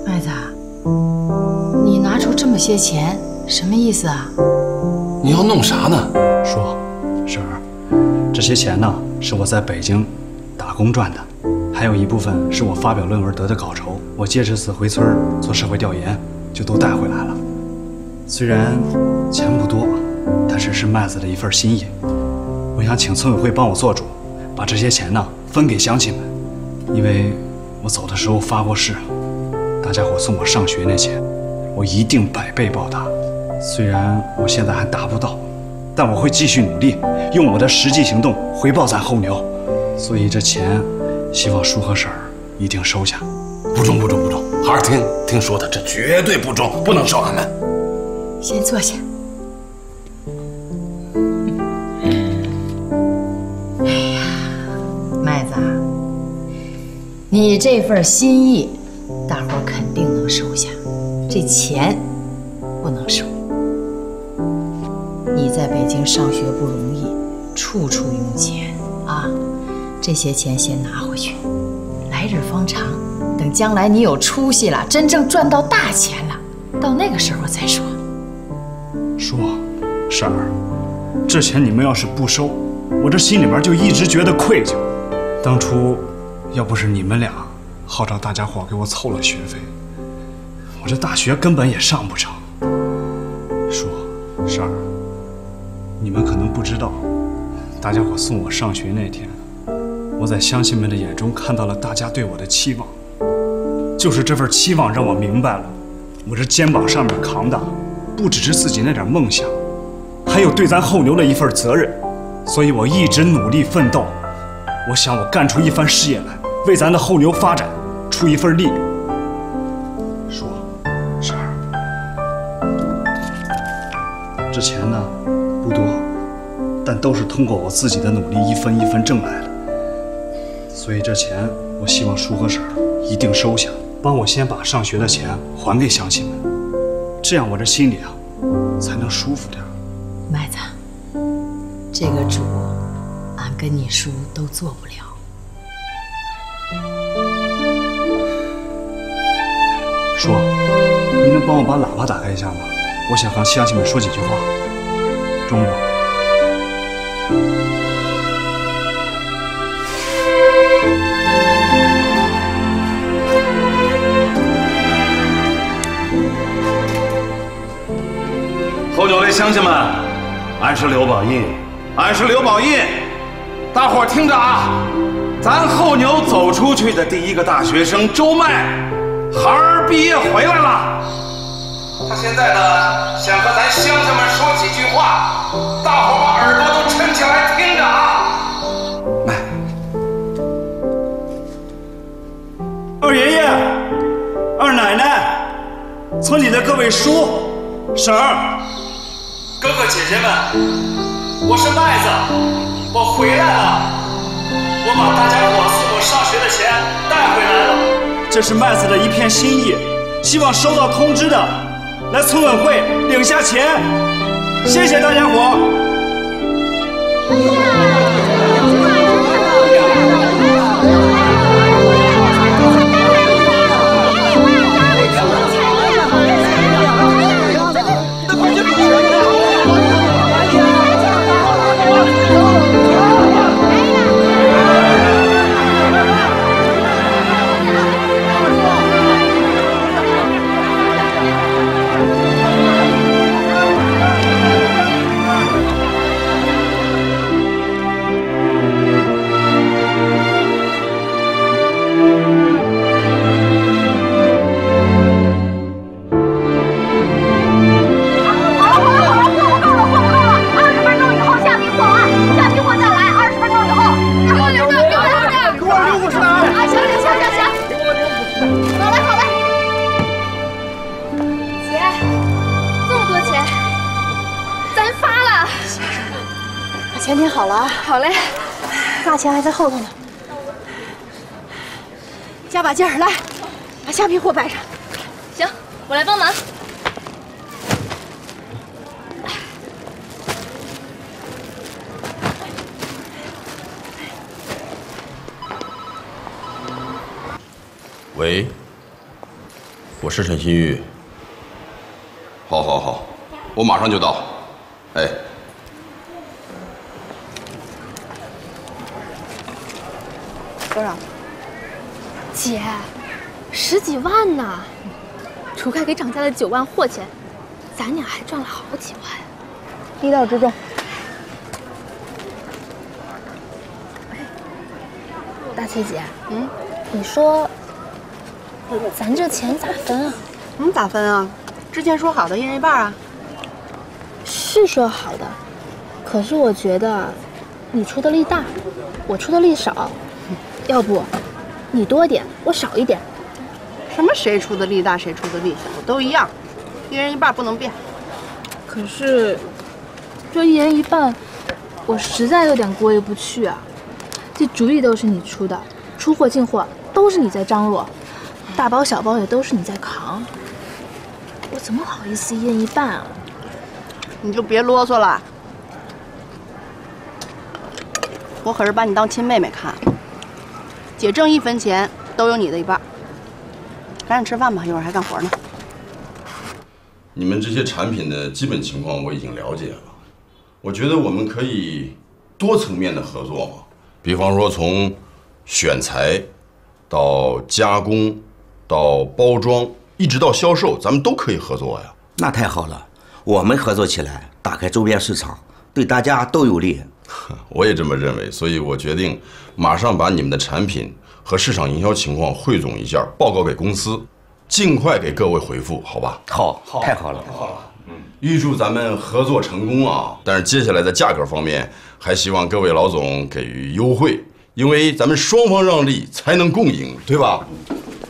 麦子，你拿出这么些钱，什么意思啊？你要弄啥呢？说，婶儿，这些钱呢是我在北京打工赚的，还有一部分是我发表论文得的稿酬。我借这次回村做社会调研，就都带回来了。虽然钱不多，但是是麦子的一份心意。我想请村委会帮我做主，把这些钱呢分给乡亲们，因为我走的时候发过誓，大家伙送我上学那钱，我一定100倍报答。虽然我现在还达不到，但我会继续努力，用我的实际行动回报咱后牛。所以这钱，希望叔和婶儿一定收下。不中，好好听说的，这绝对不中，不能收俺们。先坐下。哎呀，麦子，你这份心意，大伙儿肯定能收下，这钱不能收。你在北京上学不容易，处处用钱啊，这些钱先拿回去，来日方长，等将来你有出息了，真正赚到大钱了，到那个时候再说。叔，婶儿，这钱你们要是不收，我这心里面就一直觉得愧疚。当初要不是你们俩号召大家伙给我凑了学费，我这大学根本也上不成。叔，婶儿，你们可能不知道，大家伙送我上学那天，我在乡亲们的眼中看到了大家对我的期望，就是这份期望让我明白了，我这肩膀上面扛的不只是自己那点梦想，还有对咱后牛的一份责任，所以我一直努力奋斗。我想我干出一番事业来，为咱的后牛发展出一份力。叔，婶儿，这钱呢不多，但都是通过我自己的努力一分一分挣来的，所以这钱我希望叔和婶儿一定收下，帮我先把上学的钱还给乡亲们，这样我这心里啊才能舒服点。麦子，这个主俺跟你叔都做不了。叔，您能帮我把喇叭打开一下吗？我想和乡亲们说几句话。中午。后牛的乡亲们，俺是刘宝印，大伙儿听着啊，咱后牛走出去的第一个大学生周麦，孩儿毕业回来了。他现在呢，想和咱乡亲们说几句话，大伙儿把耳朵都抻起来听着啊。二爷爷、二奶奶，村里的各位叔、婶儿、哥哥姐姐们，我是麦子，我回来了，我把大家伙送我上学的钱带回来了。这是麦子的一片心意，希望收到通知的来村委会领下钱，谢谢大家伙。钱填好了啊。好嘞，那钱还在后头呢。加把劲儿，来，把下批货摆上。行，我来帮忙。喂，我是陈新玉。好，好，好，我马上就到。哎，多少？姐，10几万呢，除开给涨价的9万货钱，咱俩还赚了好几万。依道之中。大崔姐，你说咱这钱咋分啊？咋分啊？之前说好的1人1半啊。是说好的，可是我觉得你出的力大，我出的力少，要不你多点，我少一点。什么谁出的力大谁出的力小，都一样，1人1半不能变。可是这1人1半，我实在有点过意不去啊。这主意都是你出的，出货进货都是你在张罗，大包小包也都是你在扛，我怎么好意思1人1半啊？你就别啰嗦了，我可是把你当亲妹妹看。姐挣1分钱都有你的1半。赶紧吃饭吧，一会儿还干活呢。你们这些产品的基本情况我已经了解了，我觉得我们可以多层面的合作嘛。比方说从选材到加工到包装，一直到销售，咱们都可以合作呀。那太好了，我们合作起来，打开周边市场，对大家都有利。我也这么认为，所以我决定马上把你们的产品和市场营销情况汇总一下，报告给公司，尽快给各位回复，好吧？好，太好了，太好了。预祝咱们合作成功啊！但是接下来在价格方面，还希望各位老总给予优惠，因为咱们双方让利才能共赢，对吧？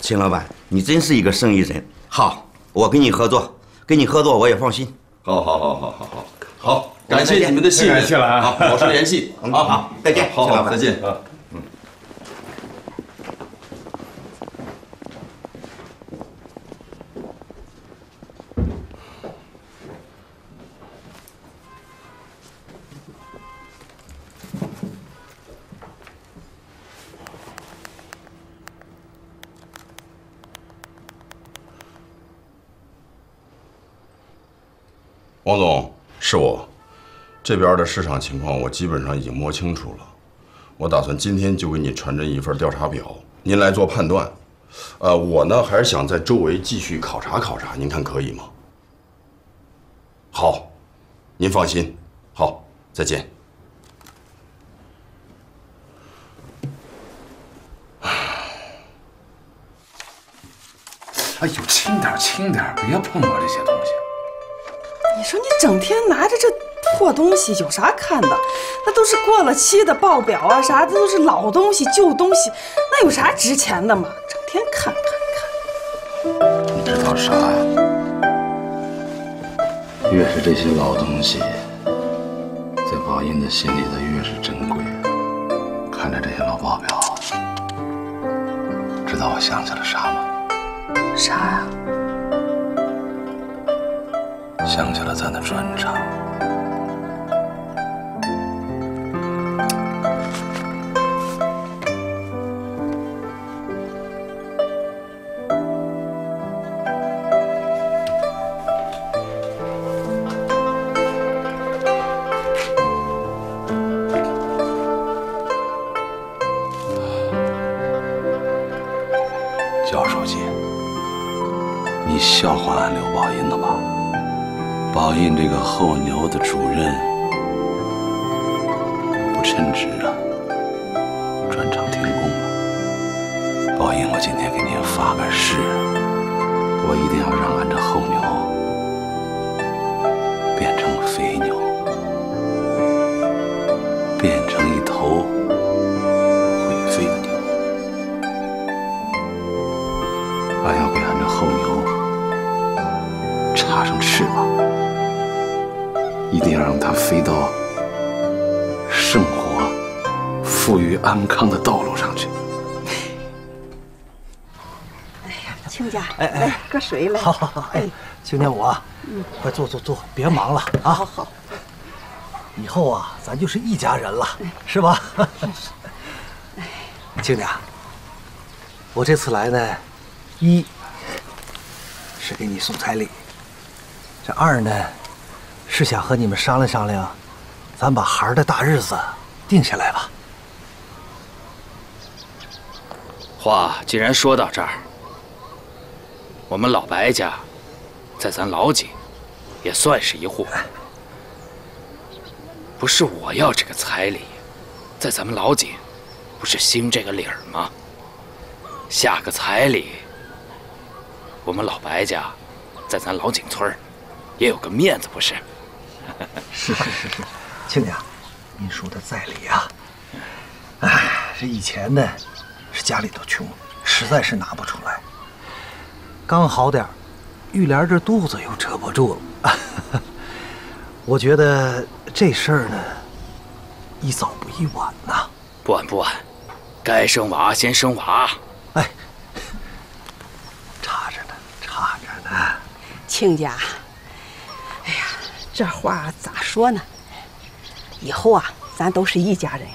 秦老板，你真是一个生意人。好，我跟你合作，跟你合作我也放心。好，感谢你们的信任，感谢了啊，保持联系啊，好，再见，好，再见啊。王总，是我，这边的市场情况我基本上已经摸清楚了，我打算今天就给你传真一份调查表，您来做判断。我呢还是想在周围继续考察考察，您看可以吗？好，您放心。好，再见。哎呦，轻点，轻点，别碰我这些东西。你说你整天拿着这破东西有啥看的？那都是过了期的报表啊，啥的都是老东西、旧东西，那有啥值钱的嘛？整天看。你知道啥呀？越是这些老东西，在宝印的心里它越是珍贵。看着这些老报表，知道我想起了啥吗？啥呀？想起了咱的专场。焦书记，你笑话俺刘宝印了吗？宝印这个候牛的主任不称职啊，专场停工了。宝印，我今天给您发个誓，我一定要让俺这候牛变成肥牛，变成一头会飞的牛。俺要给俺这候牛插上翅膀，一定要让它飞到生活富裕安康的道路上去。亲家，来搁水来。好，哎，亲家我，快坐，别忙了啊。好。以后啊，咱就是一家人了，是吧？亲家，我这次来呢，一是给你送彩礼，这二呢，是想和你们商量商量，咱把孩儿的大日子定下来吧。话既然说到这儿，我们老白家在咱老井也算是一户。不是我要这个彩礼，在咱们老井不是兴这个理儿吗？下个彩礼，我们老白家在咱老井村也有个面子，不是？是，亲家，您说的在理啊。哎，这以前呢，是家里头穷，实在是拿不出来。刚好点儿，玉莲这肚子又遮不住了。我觉得这事儿呢，宜早不宜晚呐。不晚，该生娃先生娃。哎，差着呢。亲家，哎呀，这话咋说呢？以后啊，咱都是一家人，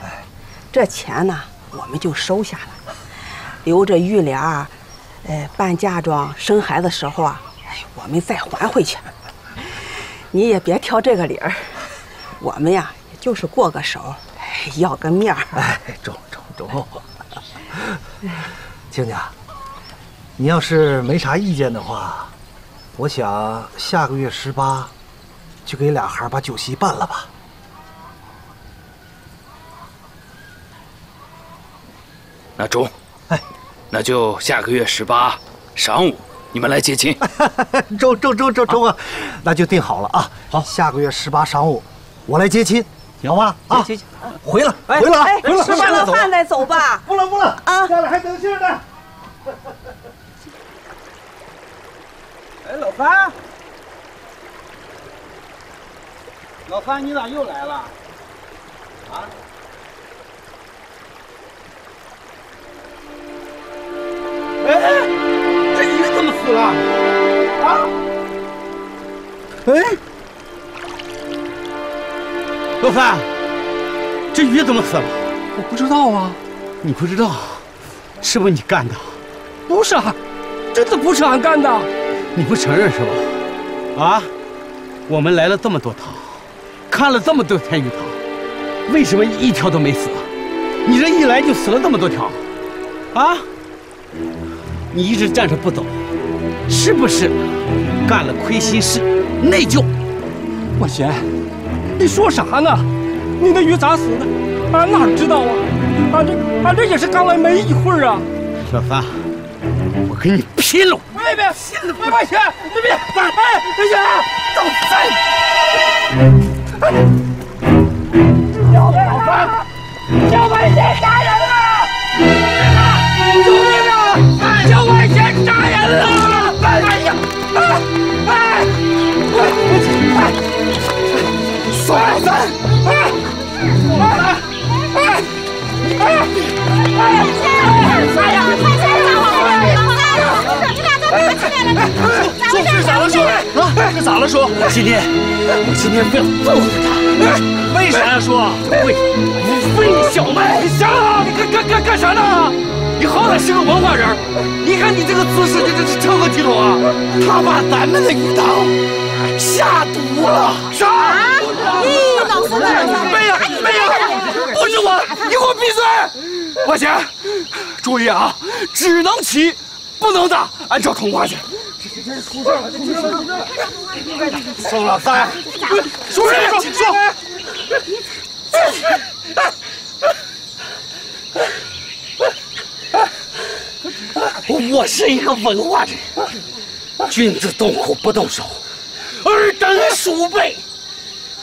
这钱呢，我们就收下了，留着玉莲办嫁妆、生孩子时候啊，我们再还回去。你也别挑这个理儿，我们呀，也就是过个手，要个面儿。哎，中。亲家，你要是没啥意见的话，我想下个月18，就给俩孩儿把酒席办了吧。那中，那就下个月18晌午你们来接亲。中啊，那就定好了啊。好，下个月18晌午，我来接亲，行吗？啊，接亲，回来。吃完了饭再走吧。不了啊，家里还等信呢。哎，老范，你咋又来了？啊？哎，这鱼怎么死了？啊？哎，老范，这鱼怎么死了？我不知道啊。你不知道？是不是你干的？不是，真的不是俺干的。你不承认是吧？啊？我们来了这么多趟，看了这么多天鱼塘，为什么一条都没死？你这一来就死了这么多条，啊？你一直站着不走，是不是干了亏心事、内疚？万贤，你说啥呢？你那鱼咋死的？俺哪知道啊？俺这也是刚来没一会儿啊。小三，我跟你拼了！别！万贤，你别！哎，万贤，老三，小万贤杀人了！救命啊！小万贤杀人了！哎呀！老三！这咋了说？啊，这咋了说？我今天非要揍死他！为啥呀说？为你小麦！你想啊！你干啥呢？你好歹是个文化人，你看你这个姿势，这是成何体统啊？他把咱们的鱼塘下毒了！啥？你老四没有，不是我，你给我闭嘴！万贤，注意啊，只能骑，不能打，按照通话去。出事了！宋老三，说！我是一个文化人，君子动口不动手，尔等鼠辈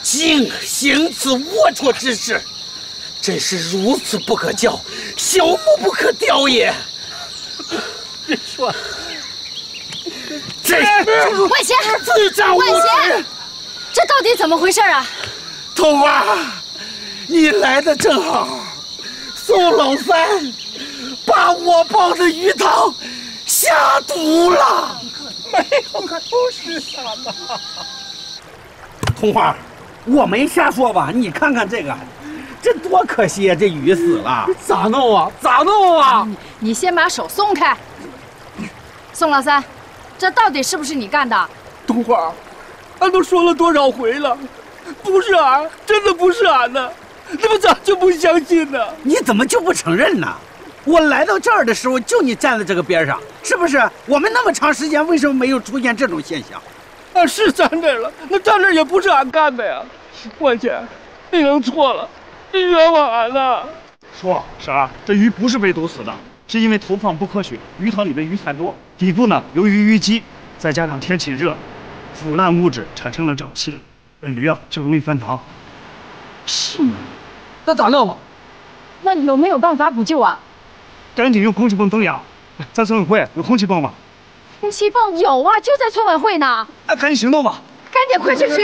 竟行此龌龊之事，真是孺子不可教，小目不可雕也。别说，万贤，自找无耻！这到底怎么回事啊？童花，你来的正好。宋老三把我煲的鱼汤下毒了。没有，可都是啥呢？童花，我没瞎说吧？你看看这个，这多可惜啊！这鱼死了，咋弄啊？咋弄啊？你先把手松开。宋老三，这到底是不是你干的？童花，俺都说了多少回了，不是俺，真的不是俺的，你们咋就不相信呢？你怎么就不承认呢？我来到这儿的时候，就你站在这个边上，是不是？我们那么长时间，为什么没有出现这种现象？俺是站这儿了，那站这儿也不是俺干的呀。万钱，你弄错了，你冤枉俺呐！说婶儿，这鱼不是被毒死的，是因为投放不科学，鱼塘里的鱼太多，底部呢由于淤积，再加上天气热，腐烂物质产生了沼气，这鱼啊就容易翻塘。是吗？那咋弄啊？那你有没有办法补救啊？赶紧用空气泵增氧。咱村委会有空气泵吗？空气泵有啊，就在村委会呢。赶紧行动吧！赶紧快去取！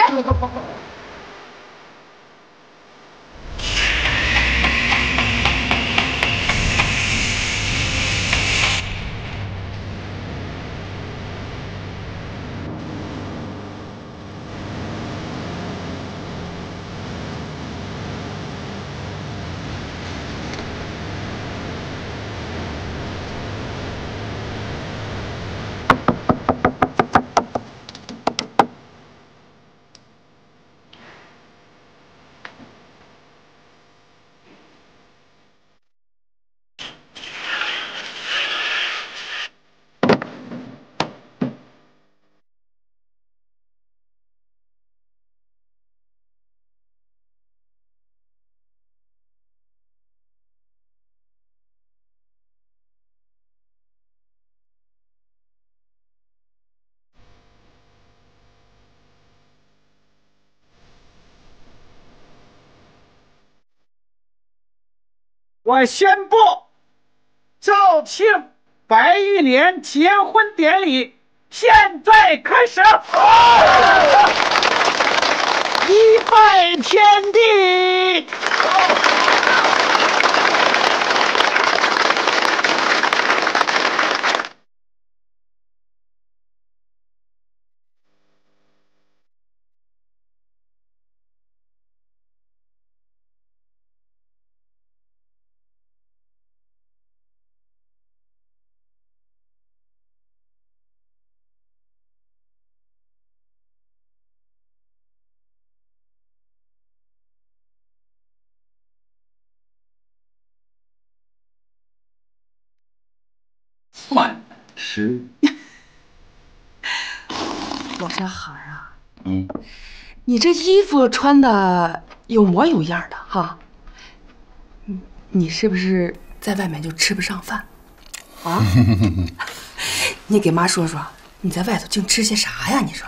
我宣布，肇庆白玉莲结婚典礼现在开始。一拜天地。饭吃。老小孩啊，你这衣服穿的有模有样的哈，你是不是在外面就吃不上饭啊？你给妈说说，你在外头净吃些啥呀？你说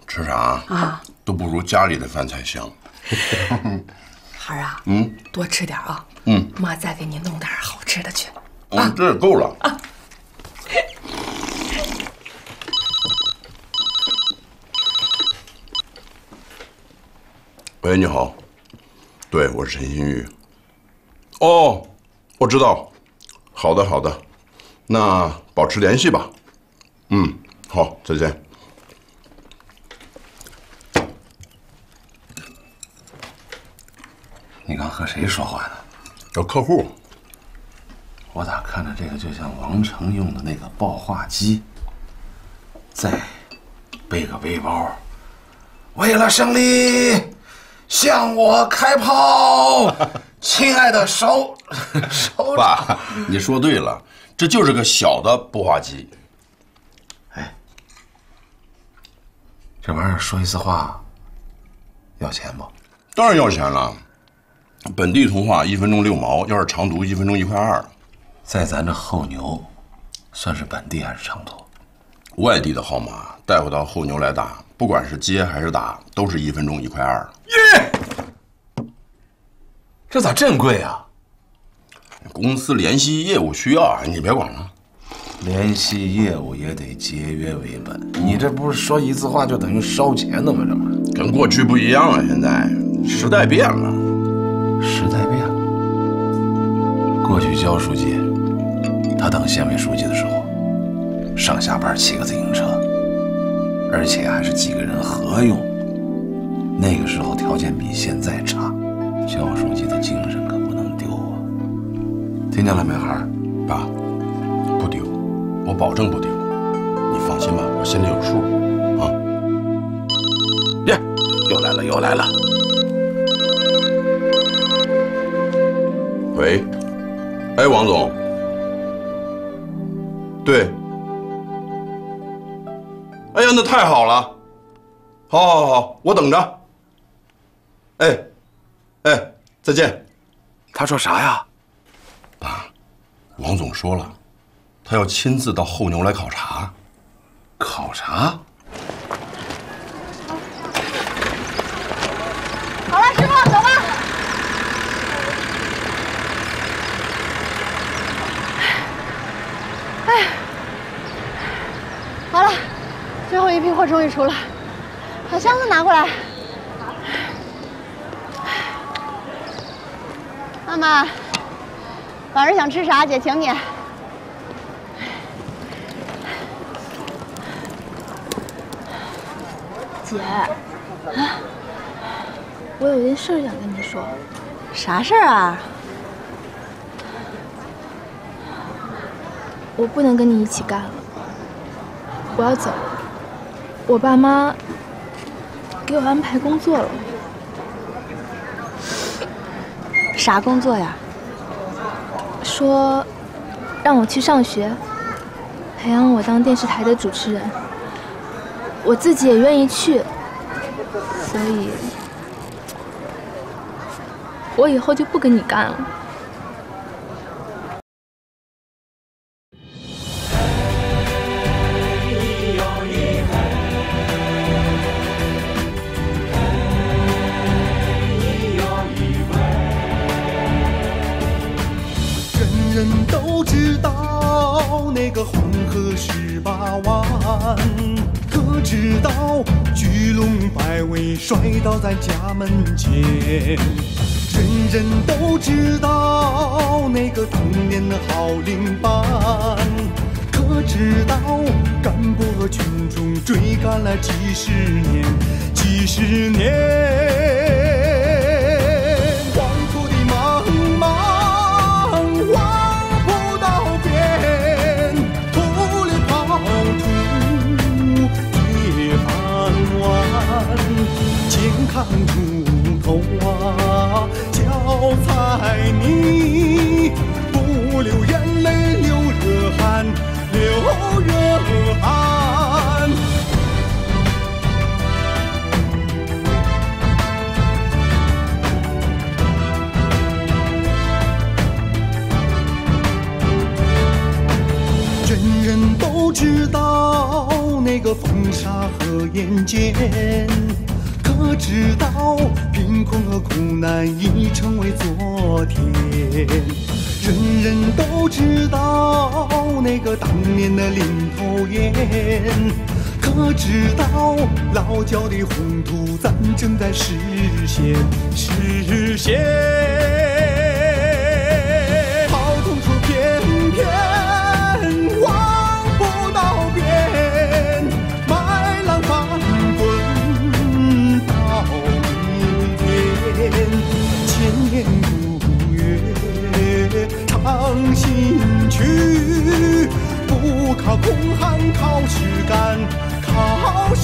吃啥啊？都不如家里的饭菜香。孩儿啊，多吃点啊。妈再给你弄点好吃的去。这也够了。喂，你好，对，我是陈新玉。哦，我知道。好的，好的，那保持联系吧。好，再见。你刚和谁说话呢？有客户。我咋看着这个就像王成用的那个爆话机？再背个背包，为了胜利，向我开炮！亲爱的首长，爸，你说对了，这就是个小的步话机。这玩意儿说一次话要钱不？当然要钱了。本地通话1分钟6毛，要是长途1分钟1块2。在咱这后牛，算是本地还是长途？外地的号码带回到后牛来打，不管是接还是打，都是1分钟1块2。耶！这咋真贵啊？公司联系业务需要啊，你别管了。联系业务也得节约为本，你这不是说一次话就等于烧钱的吗？这不跟过去不一样了，现在时代变了。时代变了。过去焦书记，他当县委书记的时候，上下班骑个自行车，而且还是几个人合用。那个时候条件比现在差，焦书记的精神可不能丢啊！听见了没，孩儿？爸，不丢，我保证不丢。你放心吧，我心里有数啊。耶，又来了，又来了。喂，哎，王总。对。哎呀，那太好了！好，我等着。哎，再见。他说啥呀？爸，王总说了，他要亲自到后牛来考察。考察？好了，师傅，走吧。哎，好了，最后一批货终于出了，把箱子拿过来。妈妈，晚上想吃啥，姐请你。姐，我有件事想跟你说。啥事儿啊？我不能跟你一起干了，我要走了。我爸妈给我安排工作了。啥工作呀？说让我去上学，培养我当电视台的主持人。我自己也愿意去，所以我以后就不跟你干了。人人都知道那个黄河18弯，可知道巨龙摆尾摔倒在家门前。人人都知道那个当年的好领班，可知道干部和群众追赶了几十年，几十年。黄土的茫茫，望不到边，土里刨出铁饭碗，健康锄头啊，脚踩泥，不流眼泪流热汗，流热汗。人人都知道那个风沙和眼尖，可知道贫困和苦难已成为昨天。人人都知道那个当年的领头雁，可知道老窖的宏图咱正在实现，实现。好同处翩翩，望不到边，麦浪翻滚到明天，千年古乐唱新曲，不靠空喊靠实干，靠实